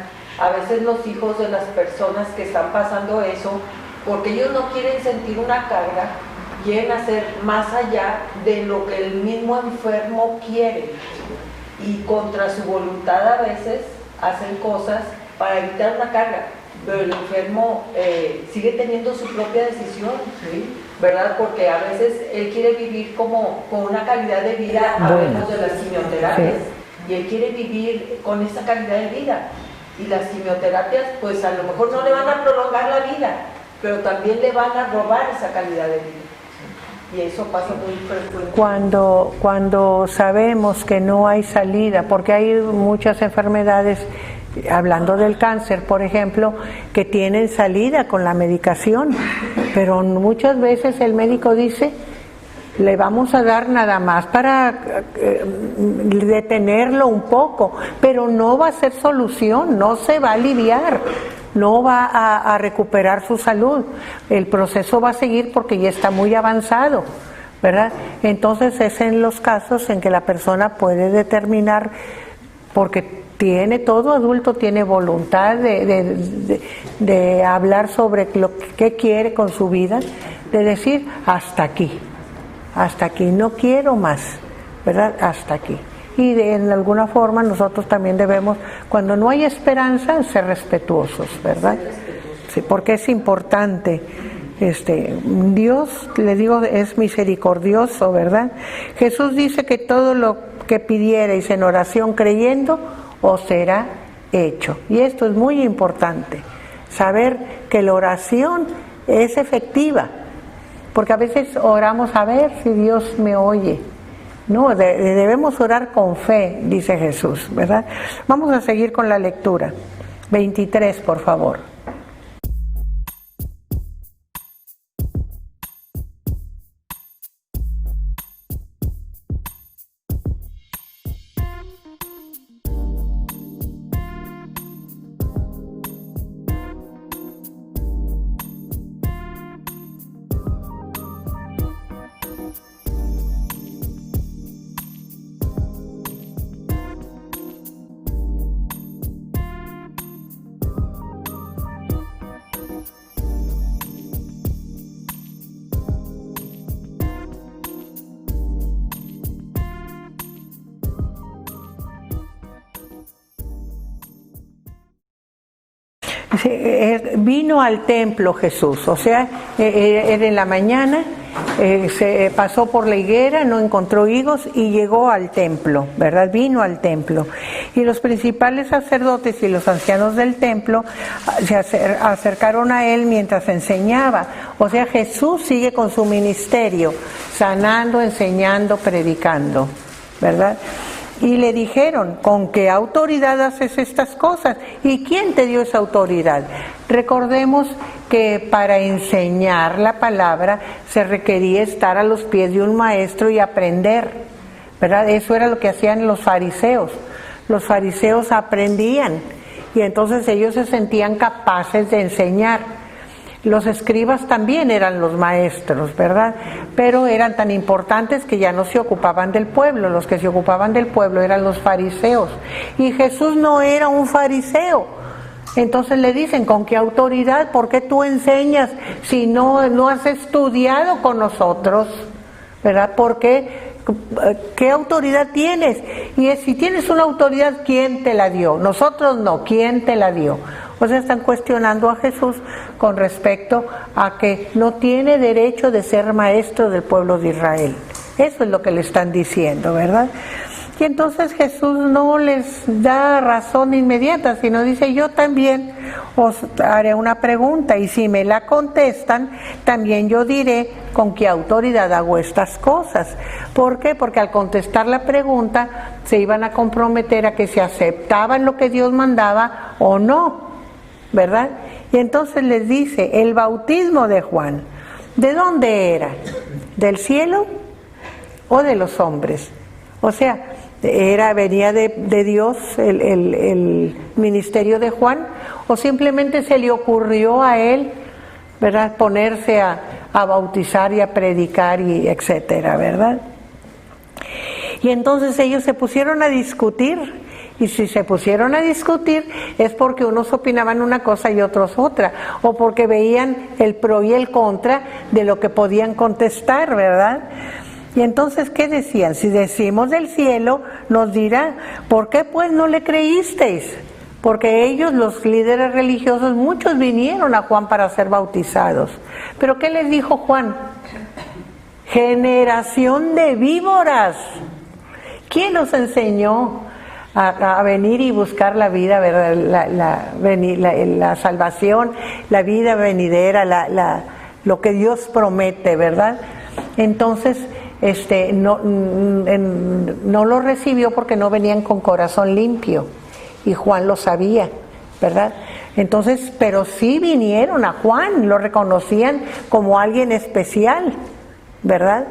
Speaker 2: A veces los hijos de las personas que están pasando eso, porque ellos no quieren sentir una carga, quieren hacer más allá de lo que el mismo enfermo quiere, y contra su voluntad a veces hacen cosas para evitar una carga, pero el enfermo sigue teniendo su propia decisión, ¿sí? ¿Verdad? Porque a veces él quiere vivir como con una calidad de vida, hablemos de las quimioterapias, y él quiere vivir con esa calidad de vida, y las quimioterapias pues a lo mejor no le van a prolongar la vida, pero también le van a robar esa calidad de vida. Y eso pasa muy frecuente.
Speaker 1: Cuando sabemos que no hay salida, porque hay muchas enfermedades, hablando del cáncer, por ejemplo, que tienen salida con la medicación, pero muchas veces el médico dice, le vamos a dar nada más para detenerlo un poco, pero no va a ser solución, no se va a aliviar, no va a recuperar su salud. El proceso va a seguir porque ya está muy avanzado, ¿verdad? Entonces es en los casos en que la persona puede determinar, porque todo adulto tiene voluntad de hablar sobre lo que quiere con su vida, de decir hasta aquí, no quiero más, ¿verdad? Hasta aquí. Y en alguna forma nosotros también debemos, cuando no hay esperanza, ser respetuosos, ¿verdad? Sí, porque es importante. Dios, le digo, es misericordioso, ¿verdad? Jesús dice que todo lo que pidiereis en oración creyendo, os será hecho. Y esto es muy importante, saber que la oración es efectiva, porque a veces oramos a ver si Dios me oye. No, debemos orar con fe, dice Jesús, ¿verdad? Vamos a seguir con la lectura. 23, por favor. Vino al templo Jesús, o sea, era en la mañana, se pasó por la higuera, no encontró higos y llegó al templo, ¿verdad? Vino al templo. Y los principales sacerdotes y los ancianos del templo se acercaron a él mientras enseñaba. O sea, Jesús sigue con su ministerio, sanando, enseñando, predicando, ¿verdad? Y le dijeron, ¿con qué autoridad haces estas cosas? ¿Y quién te dio esa autoridad? Recordemos que para enseñar la palabra se requería estar a los pies de un maestro y aprender, ¿verdad? Eso era lo que hacían los fariseos. Los fariseos aprendían y entonces ellos se sentían capaces de enseñar. Los escribas también eran los maestros, ¿verdad? Pero eran tan importantes que ya no se ocupaban del pueblo. Los que se ocupaban del pueblo eran los fariseos. Y Jesús no era un fariseo. Entonces le dicen, ¿con qué autoridad? ¿Por qué tú enseñas si no has estudiado con nosotros? ¿Verdad? ¿Por qué ¿qué autoridad tienes? Y si tienes una autoridad, ¿quién te la dio? Nosotros no, ¿quién te la dio? O sea, están cuestionando a Jesús con respecto a que no tiene derecho de ser maestro del pueblo de Israel. Eso es lo que le están diciendo, ¿verdad? Y entonces Jesús no les da razón inmediata, sino dice, yo también os haré una pregunta, y si me la contestan, también yo diré con qué autoridad hago estas cosas. ¿Por qué? Porque al contestar la pregunta se iban a comprometer a que se aceptaban lo que Dios mandaba o no, ¿verdad? Y entonces les dice, el bautismo de Juan, ¿de dónde era? ¿Del cielo o de los hombres? O sea, venía de Dios el ministerio de Juan, o simplemente se le ocurrió a él, ¿verdad?, ponerse a bautizar y a predicar y etcétera, ¿verdad? Y entonces ellos se pusieron a discutir, y si se pusieron a discutir es porque unos opinaban una cosa y otros otra, o porque veían el pro y el contra de lo que podían contestar, ¿verdad? Y entonces, ¿qué decían? Si decimos del cielo, nos dirá, ¿por qué pues no le creísteis? Porque ellos, los líderes religiosos, muchos vinieron a Juan para ser bautizados. ¿Pero qué les dijo Juan? Generación de víboras. ¿Quién nos enseñó a venir y buscar la vida, ¿verdad? La salvación, la vida venidera, lo que Dios promete, ¿verdad? Entonces, no lo recibió porque no venían con corazón limpio, y Juan lo sabía, ¿verdad? Entonces, pero sí vinieron a Juan, lo reconocían como alguien especial, ¿verdad?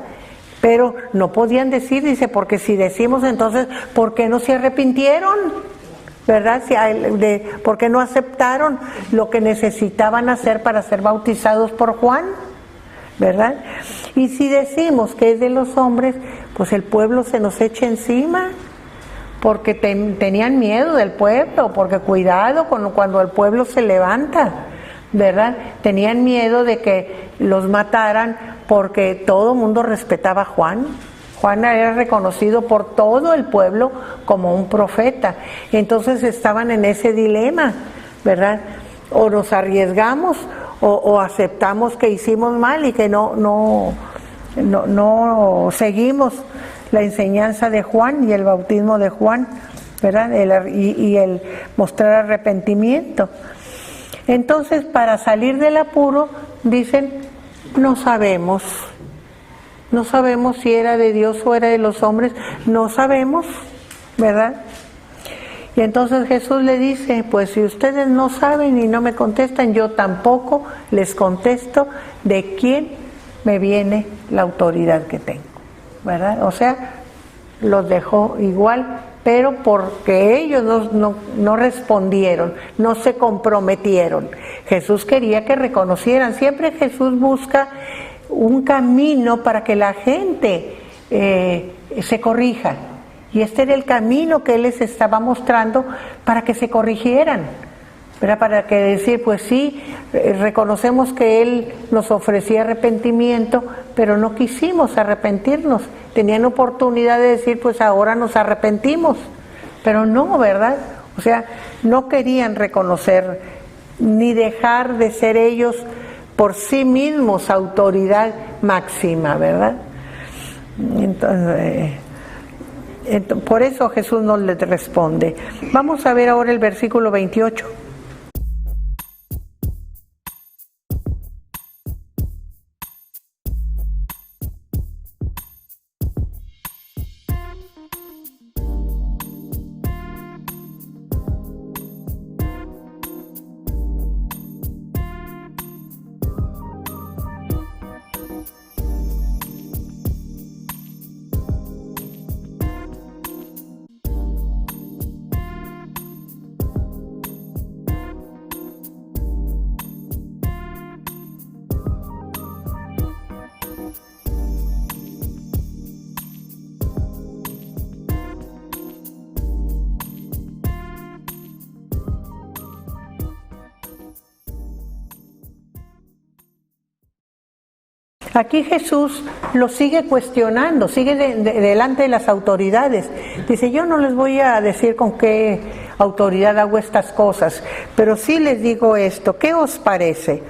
Speaker 1: Pero no podían decir, dice, porque si decimos entonces, ¿por qué no se arrepintieron? ¿Verdad? ¿Por qué no aceptaron lo que necesitaban hacer para ser bautizados por Juan? ¿Verdad? Y si decimos que es de los hombres, pues el pueblo se nos echa encima, porque tenían miedo del pueblo, porque cuidado cuando el pueblo se levanta, ¿verdad? Tenían miedo de que los mataran, porque todo el mundo respetaba a Juan. Juan era reconocido por todo el pueblo como un profeta. Entonces estaban en ese dilema, ¿verdad? O nos arriesgamos o aceptamos que hicimos mal y que no seguimos la enseñanza de Juan y el bautismo de Juan, ¿verdad? Y el mostrar arrepentimiento. Entonces, para salir del apuro, dicen, no sabemos si era de Dios o era de los hombres, no sabemos, ¿verdad? Y entonces Jesús le dice, pues si ustedes no saben y no me contestan, yo tampoco les contesto de quién me viene la autoridad que tengo, ¿verdad? O sea, los dejó igual, pero porque ellos no respondieron, no se comprometieron. Jesús quería que reconocieran. Siempre Jesús busca un camino para que la gente se corrija. Y este era el camino que Él les estaba mostrando para que se corrigieran, ¿verdad? Para que decir, pues sí, reconocemos que Él nos ofrecía arrepentimiento, pero no quisimos arrepentirnos. Tenían oportunidad de decir, pues ahora nos arrepentimos, pero no, ¿verdad? O sea, no querían reconocer ni dejar de ser ellos por sí mismos autoridad máxima, ¿verdad? Entonces, por eso Jesús no les responde. Vamos a ver ahora el versículo 28. Aquí Jesús lo sigue cuestionando, sigue delante de las autoridades. Dice, yo no les voy a decir con qué autoridad hago estas cosas, pero sí les digo esto, ¿qué os parece?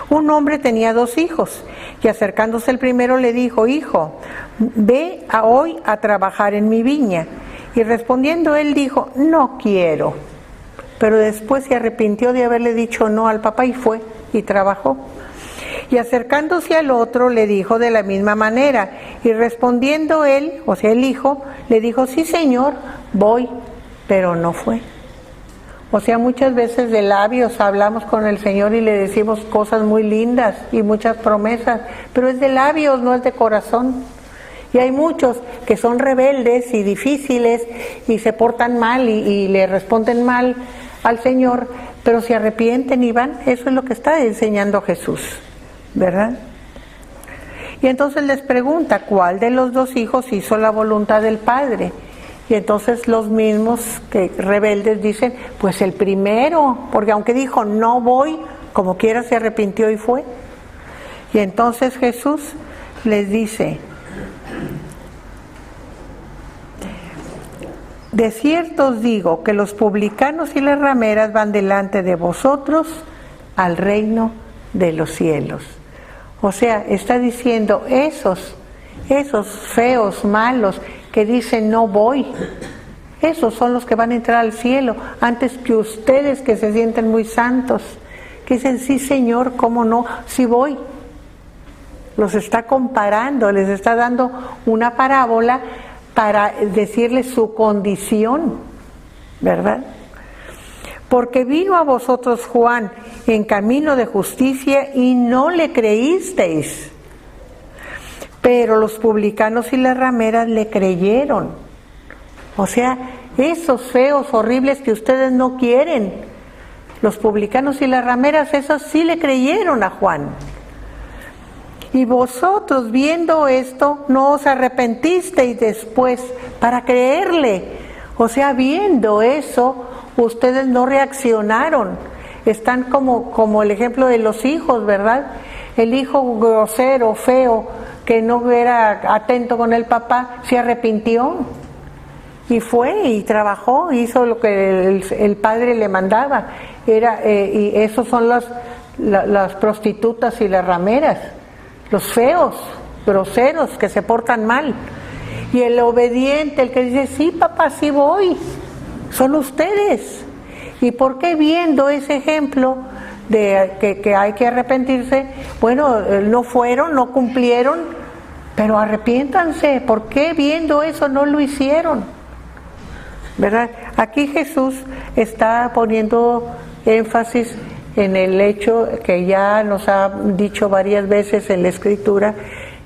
Speaker 1: Un hombre tenía 2 hijos, y acercándose el primero le dijo, hijo, ve hoy a trabajar en mi viña. Y respondiendo él dijo, no quiero. Pero después se arrepintió de haberle dicho no al papá y fue y trabajó. Y acercándose al otro le dijo de la misma manera, y respondiendo él, o sea el hijo, le dijo, sí señor, voy, pero no fue. O sea, muchas veces de labios hablamos con el Señor y le decimos cosas muy lindas y muchas promesas, pero es de labios, no es de corazón. Y hay muchos que son rebeldes y difíciles y se portan mal y le responden mal al Señor, pero se arrepienten y van. Eso es lo que está enseñando Jesús, ¿verdad? Y entonces les pregunta, ¿cuál de los 2 hijos hizo la voluntad del Padre? Y entonces los mismos que rebeldes dicen, pues el primero, porque aunque dijo no voy, como quiera se arrepintió y fue. Y entonces Jesús les dice, de cierto os digo que los publicanos y las rameras van delante de vosotros al reino de los cielos. O sea, está diciendo esos feos, malos, que dicen no voy, esos son los que van a entrar al cielo, antes que ustedes que se sienten muy santos, que dicen sí Señor, cómo no, sí voy. Los está comparando, les está dando una parábola para decirles su condición, ¿verdad? Porque vino a vosotros Juan en camino de justicia y no le creísteis, pero los publicanos y las rameras le creyeron. O sea, esos feos, horribles que ustedes no quieren, los publicanos y las rameras, esos sí le creyeron a Juan. Y vosotros viendo esto no os arrepentisteis después para creerle. O sea, viendo eso, ustedes no reaccionaron. Están como el ejemplo de los hijos, ¿verdad? El hijo grosero, feo, que no era atento con el papá, se arrepintió. Y fue y trabajó, hizo lo que el padre le mandaba. Y esos son las prostitutas y las rameras. Los feos, groseros, que se portan mal. Y el obediente, el que dice, sí papá, sí voy, son ustedes. ¿Y por qué viendo ese ejemplo de que hay que arrepentirse? Bueno, no fueron, no cumplieron, pero arrepiéntanse. ¿Por qué viendo eso no lo hicieron? ¿Verdad? Aquí Jesús está poniendo énfasis en el hecho que ya nos ha dicho varias veces en la Escritura,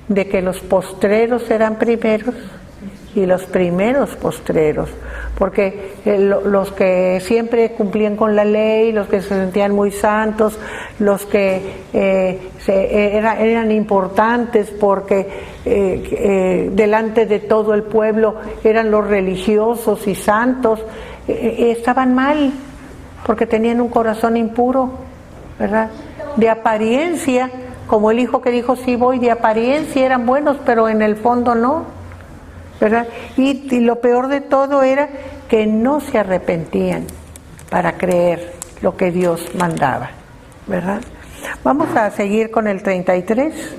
Speaker 1: de que los postreros serán primeros y los primeros postreros, porque los que siempre cumplían con la ley, los que se sentían muy santos, los que eran importantes porque delante de todo el pueblo eran los religiosos y santos, estaban mal, porque tenían un corazón impuro, ¿verdad? De apariencia, como el hijo que dijo sí voy, de apariencia eran buenos, pero en el fondo no, ¿verdad? Y lo peor de todo era que no se arrepentían para creer lo que Dios mandaba, ¿verdad? Vamos a seguir con el 33.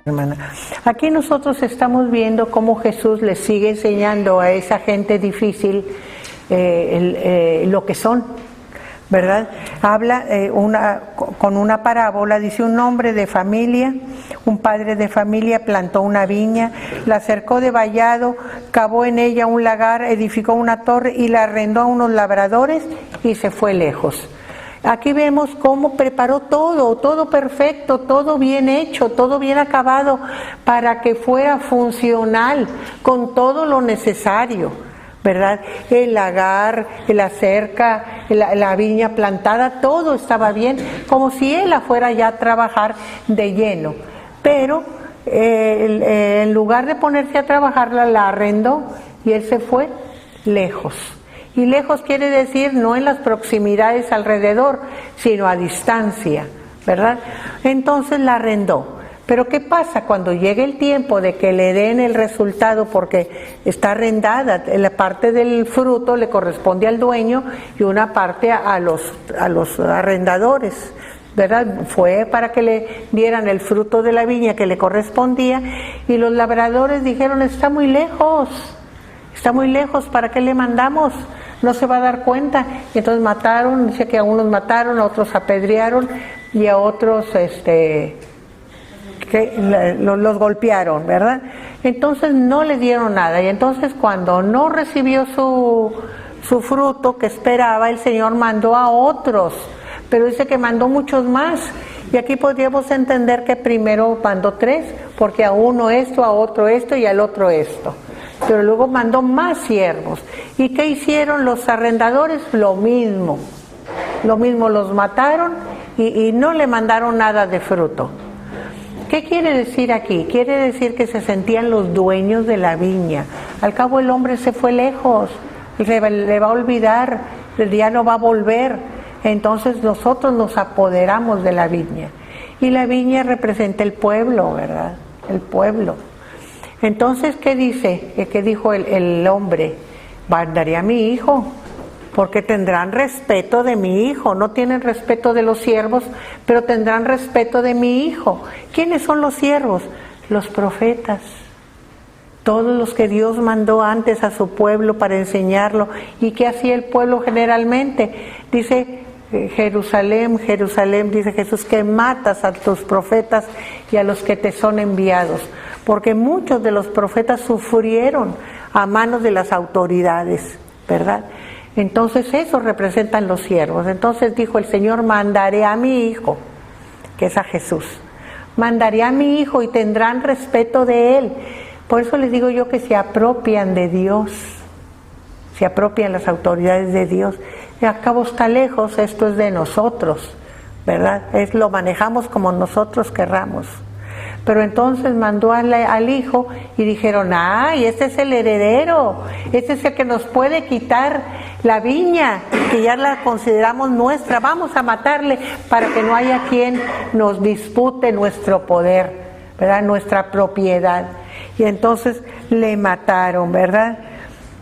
Speaker 1: hermana. Aquí nosotros estamos viendo cómo Jesús les sigue enseñando a esa gente difícil lo que son, ¿verdad? Habla con una parábola, dice: un hombre de familia, un padre de familia plantó una viña, la cercó de vallado, cavó en ella un lagar, edificó una torre y la arrendó a unos labradores y se fue lejos. Aquí vemos cómo preparó todo perfecto, todo bien hecho, todo bien acabado, para que fuera funcional, con todo lo necesario, ¿verdad? El lagar, la cerca, la viña plantada, todo estaba bien, como si él fuera ya a trabajar de lleno. Pero en lugar de ponerse a trabajarla, la arrendó y él se fue lejos. Y lejos quiere decir no en las proximidades alrededor, sino a distancia, ¿verdad? Entonces la arrendó. Pero ¿qué pasa cuando llegue el tiempo de que le den el resultado? Porque está arrendada, la parte del fruto le corresponde al dueño y una parte a los arrendadores, ¿verdad? Fue para que le dieran el fruto de la viña que le correspondía, y los labradores dijeron: está muy lejos, ¿para qué le mandamos? No se va a dar cuenta. Y entonces mataron, dice que a unos mataron, a otros apedrearon y a otros los golpearon, ¿verdad? Entonces no le dieron nada, y entonces cuando no recibió su fruto que esperaba, el Señor mandó a otros, pero dice que mandó muchos más. Y aquí podríamos entender que primero mandó 3, porque a uno esto, a otro esto y al otro esto. Pero luego mandó más siervos. ¿Y qué hicieron los arrendadores? Lo mismo, los mataron y no le mandaron nada de fruto. ¿Qué quiere decir aquí? Quiere decir que se sentían los dueños de la viña. Al cabo el hombre se fue lejos, le va a olvidar, ya no va a volver. Entonces nosotros nos apoderamos de la viña. Y la viña representa el pueblo, ¿verdad? El pueblo. Entonces, ¿qué dice? ¿Qué dijo el hombre? Mandaré a mi hijo, porque tendrán respeto de mi hijo. No tienen respeto de los siervos, pero tendrán respeto de mi hijo. ¿Quiénes son los siervos? Los profetas. Todos los que Dios mandó antes a su pueblo para enseñarlo. ¿Y qué hacía el pueblo generalmente? Dice: Jerusalén, Jerusalén, dice Jesús, que matas a tus profetas y a los que te son enviados. Porque muchos de los profetas sufrieron a manos de las autoridades, ¿verdad? Entonces eso representan los siervos. Entonces dijo el Señor: mandaré a mi hijo, que es a Jesús. Mandaré a mi hijo y tendrán respeto de él. Por eso les digo yo que se apropian de Dios, se apropian las autoridades de Dios. Y al cabo está lejos, esto es de nosotros, ¿verdad? Lo manejamos como nosotros querramos. Pero entonces mandó al hijo y dijeron: ¡ay, este es el heredero! Este es el que nos puede quitar la viña, que ya la consideramos nuestra. Vamos a matarle para que no haya quien nos dispute nuestro poder, ¿verdad? Nuestra propiedad. Y entonces le mataron, ¿verdad?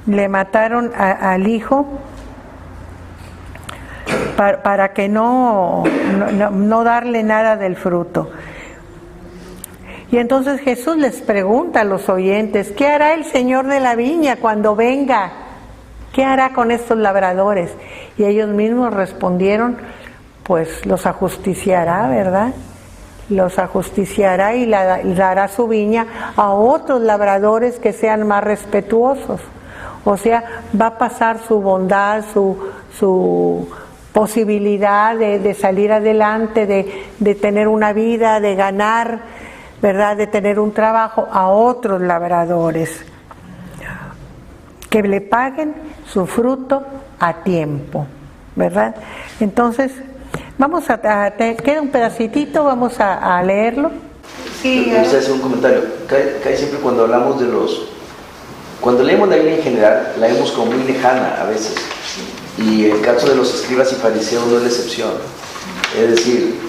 Speaker 1: Le mataron al hijo para que no darle nada del fruto. Y entonces Jesús les pregunta a los oyentes: ¿qué hará el Señor de la viña cuando venga? ¿Qué hará con estos labradores? Y ellos mismos respondieron: pues los ajusticiará, ¿verdad? Los ajusticiará y dará su viña a otros labradores que sean más respetuosos. O sea, va a pasar su bondad, su posibilidad de salir adelante, de tener una vida, de ganar, ¿verdad? De tener un trabajo a otros labradores, que le paguen su fruto a tiempo, ¿verdad? Entonces, queda un pedacitito, vamos a leerlo.
Speaker 4: Sí. Me gustaría hacer un comentario. Cae siempre cuando hablamos cuando leemos la Biblia en general, la vemos como muy lejana a veces. Y el caso de los escribas y fariseos no es la excepción. Es decir,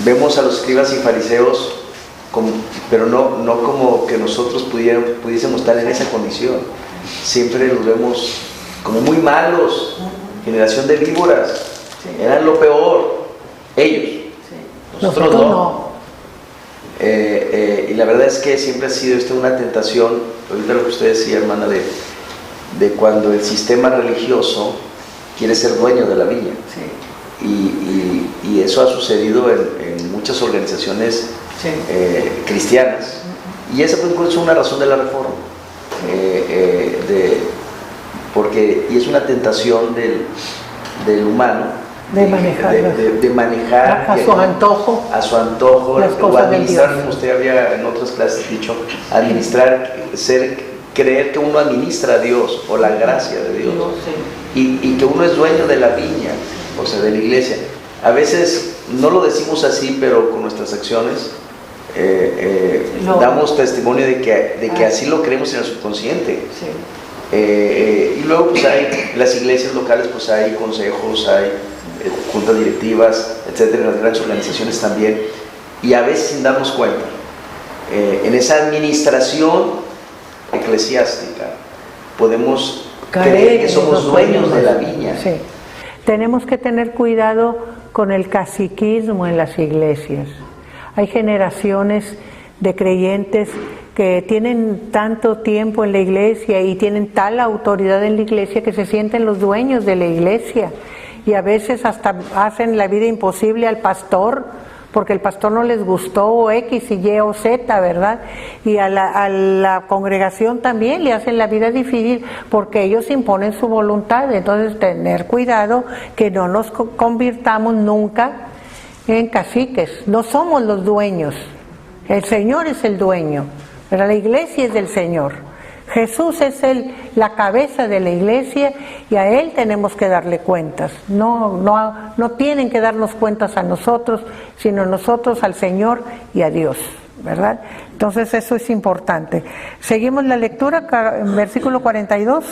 Speaker 4: vemos a los escribas y fariseos, pero no como que nosotros pudiésemos estar en esa condición. Siempre los vemos como muy malos, generación de víboras, eran lo peor, ellos. Nosotros no. Y la verdad es que siempre ha sido esto una tentación, ahorita lo que usted decía, hermana, de cuando el sistema religioso quiere ser dueño de la viña.
Speaker 1: Sí.
Speaker 4: Y eso ha sucedido en muchas organizaciones cristianas. Y esa fue incluso una razón de la reforma. Y es una tentación del humano de manejar
Speaker 1: a su antojo
Speaker 4: las
Speaker 1: cosas del Dios.
Speaker 4: Como usted había en otras clases dicho, administrar, creer que uno administra a Dios o la gracia de Dios, y que uno es dueño de la viña, o sea, de la iglesia. A veces no lo decimos así, pero con nuestras acciones damos testimonio de que así lo creemos en el subconsciente. Sí. Y luego pues hay en las iglesias locales, pues hay consejos, hay juntas directivas, etcétera, en las grandes organizaciones también, y a veces sin darnos cuenta, en esa administración eclesiástica podemos creer que somos dueños de la viña.
Speaker 1: Sí. Tenemos que tener cuidado con el caciquismo en las iglesias. Hay generaciones de creyentes que tienen tanto tiempo en la iglesia y tienen tal autoridad en la iglesia que se sienten los dueños de la iglesia, y a veces hasta hacen la vida imposible al pastor porque el pastor no les gustó, o X y Y o Z, ¿verdad? Y a la congregación también le hacen la vida difícil porque ellos imponen su voluntad. Entonces tener cuidado que no nos convirtamos nunca en caciques. No somos los dueños, el Señor es el dueño, pero la iglesia es del Señor. Jesús es la cabeza de la iglesia y a Él tenemos que darle cuentas. No tienen que darnos cuentas a nosotros, sino nosotros al Señor y a Dios, ¿verdad? Entonces eso es importante. Seguimos la lectura en versículo 42.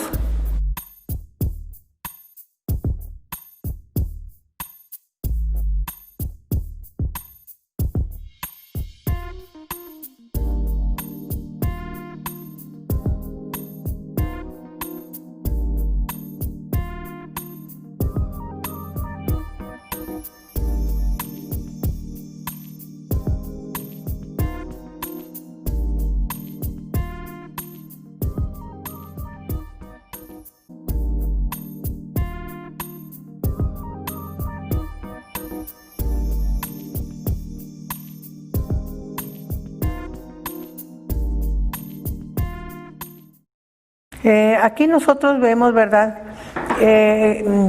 Speaker 1: Aquí nosotros vemos, ¿verdad?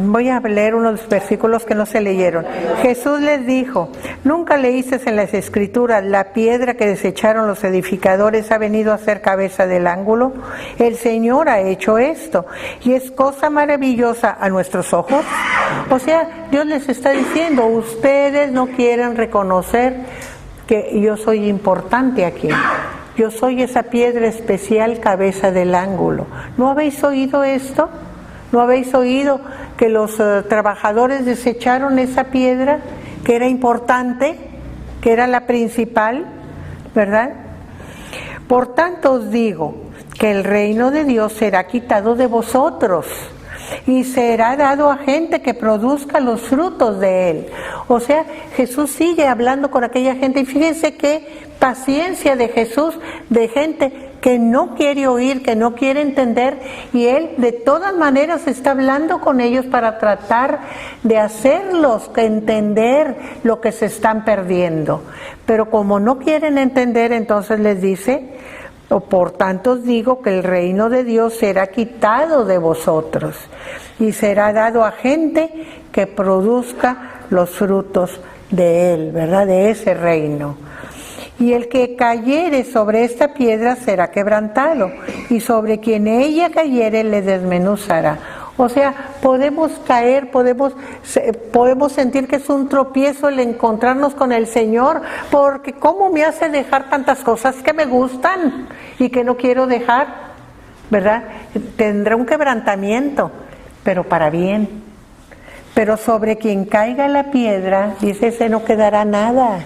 Speaker 1: Voy a leer unos versículos que no se leyeron. Jesús les dijo: ¿nunca leísteis en las Escrituras, la piedra que desecharon los edificadores ha venido a ser cabeza del ángulo? El Señor ha hecho esto, y es cosa maravillosa a nuestros ojos. O sea, Dios les está diciendo: ustedes no quieren reconocer que yo soy importante aquí. Yo soy esa piedra especial, cabeza del ángulo. ¿No habéis oído esto? ¿No habéis oído que los trabajadores desecharon esa piedra que era importante, que era la principal, ¿verdad? Por tanto os digo que el reino de Dios será quitado de vosotros y será dado a gente que produzca los frutos de él. O sea, Jesús sigue hablando con aquella gente, y fíjense qué paciencia de Jesús, de gente que no quiere oír, que no quiere entender, y Él de todas maneras está hablando con ellos para tratar de hacerlos entender lo que se están perdiendo. Pero como no quieren entender, entonces les dice: por tanto os digo que el reino de Dios será quitado de vosotros y será dado a gente que produzca los frutos de Él, ¿verdad? De ese reino. Y el que cayere sobre esta piedra será quebrantado, y sobre quien ella cayere le desmenuzará. O sea, podemos caer, podemos sentir que es un tropiezo el encontrarnos con el Señor, porque ¿cómo me hace dejar tantas cosas que me gustan y que no quiero dejar? ¿Verdad? Tendrá un quebrantamiento, pero para bien. Pero sobre quien caiga la piedra, dice, ese no quedará nada,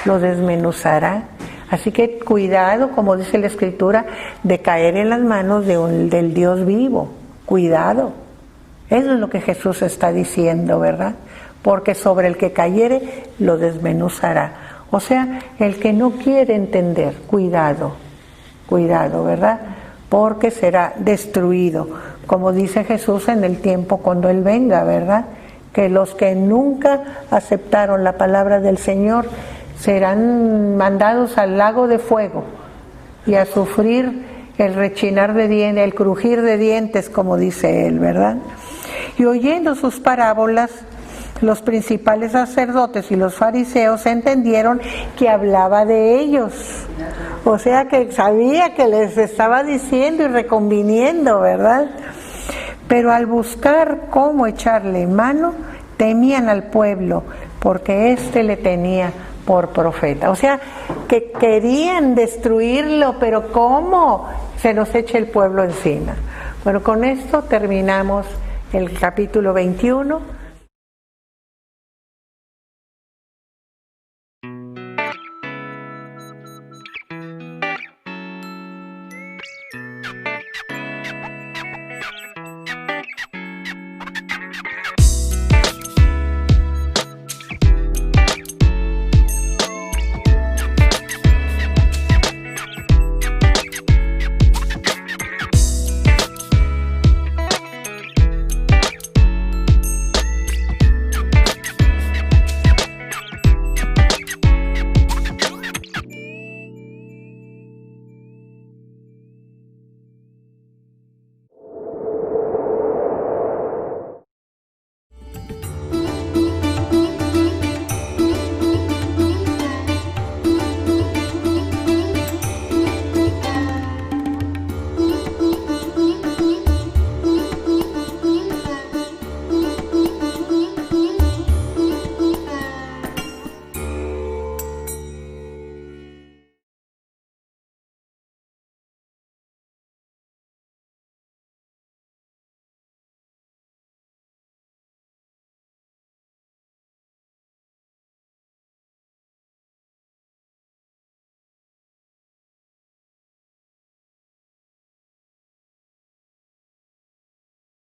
Speaker 1: lo desmenuzará. Así que cuidado, como dice la Escritura, de caer en las manos del Dios vivo. Cuidado. Eso es lo que Jesús está diciendo, ¿verdad? Porque sobre el que cayere lo desmenuzará. O sea, el que no quiere entender, cuidado, ¿verdad? Porque será destruido, como dice Jesús en el tiempo cuando Él venga, ¿verdad? Que los que nunca aceptaron la palabra del Señor serán mandados al lago de fuego y a sufrir el rechinar de dientes, el crujir de dientes, como dice Él, ¿verdad? Y oyendo sus parábolas, los principales sacerdotes y los fariseos entendieron que hablaba de ellos. O sea que sabía que les estaba diciendo y reconviniendo, ¿verdad? Pero al buscar cómo echarle mano, temían al pueblo, porque éste le tenía por profeta. O sea, que querían destruirlo, pero ¿cómo? Se nos echa el pueblo encima. Bueno, con esto terminamos el capítulo 21.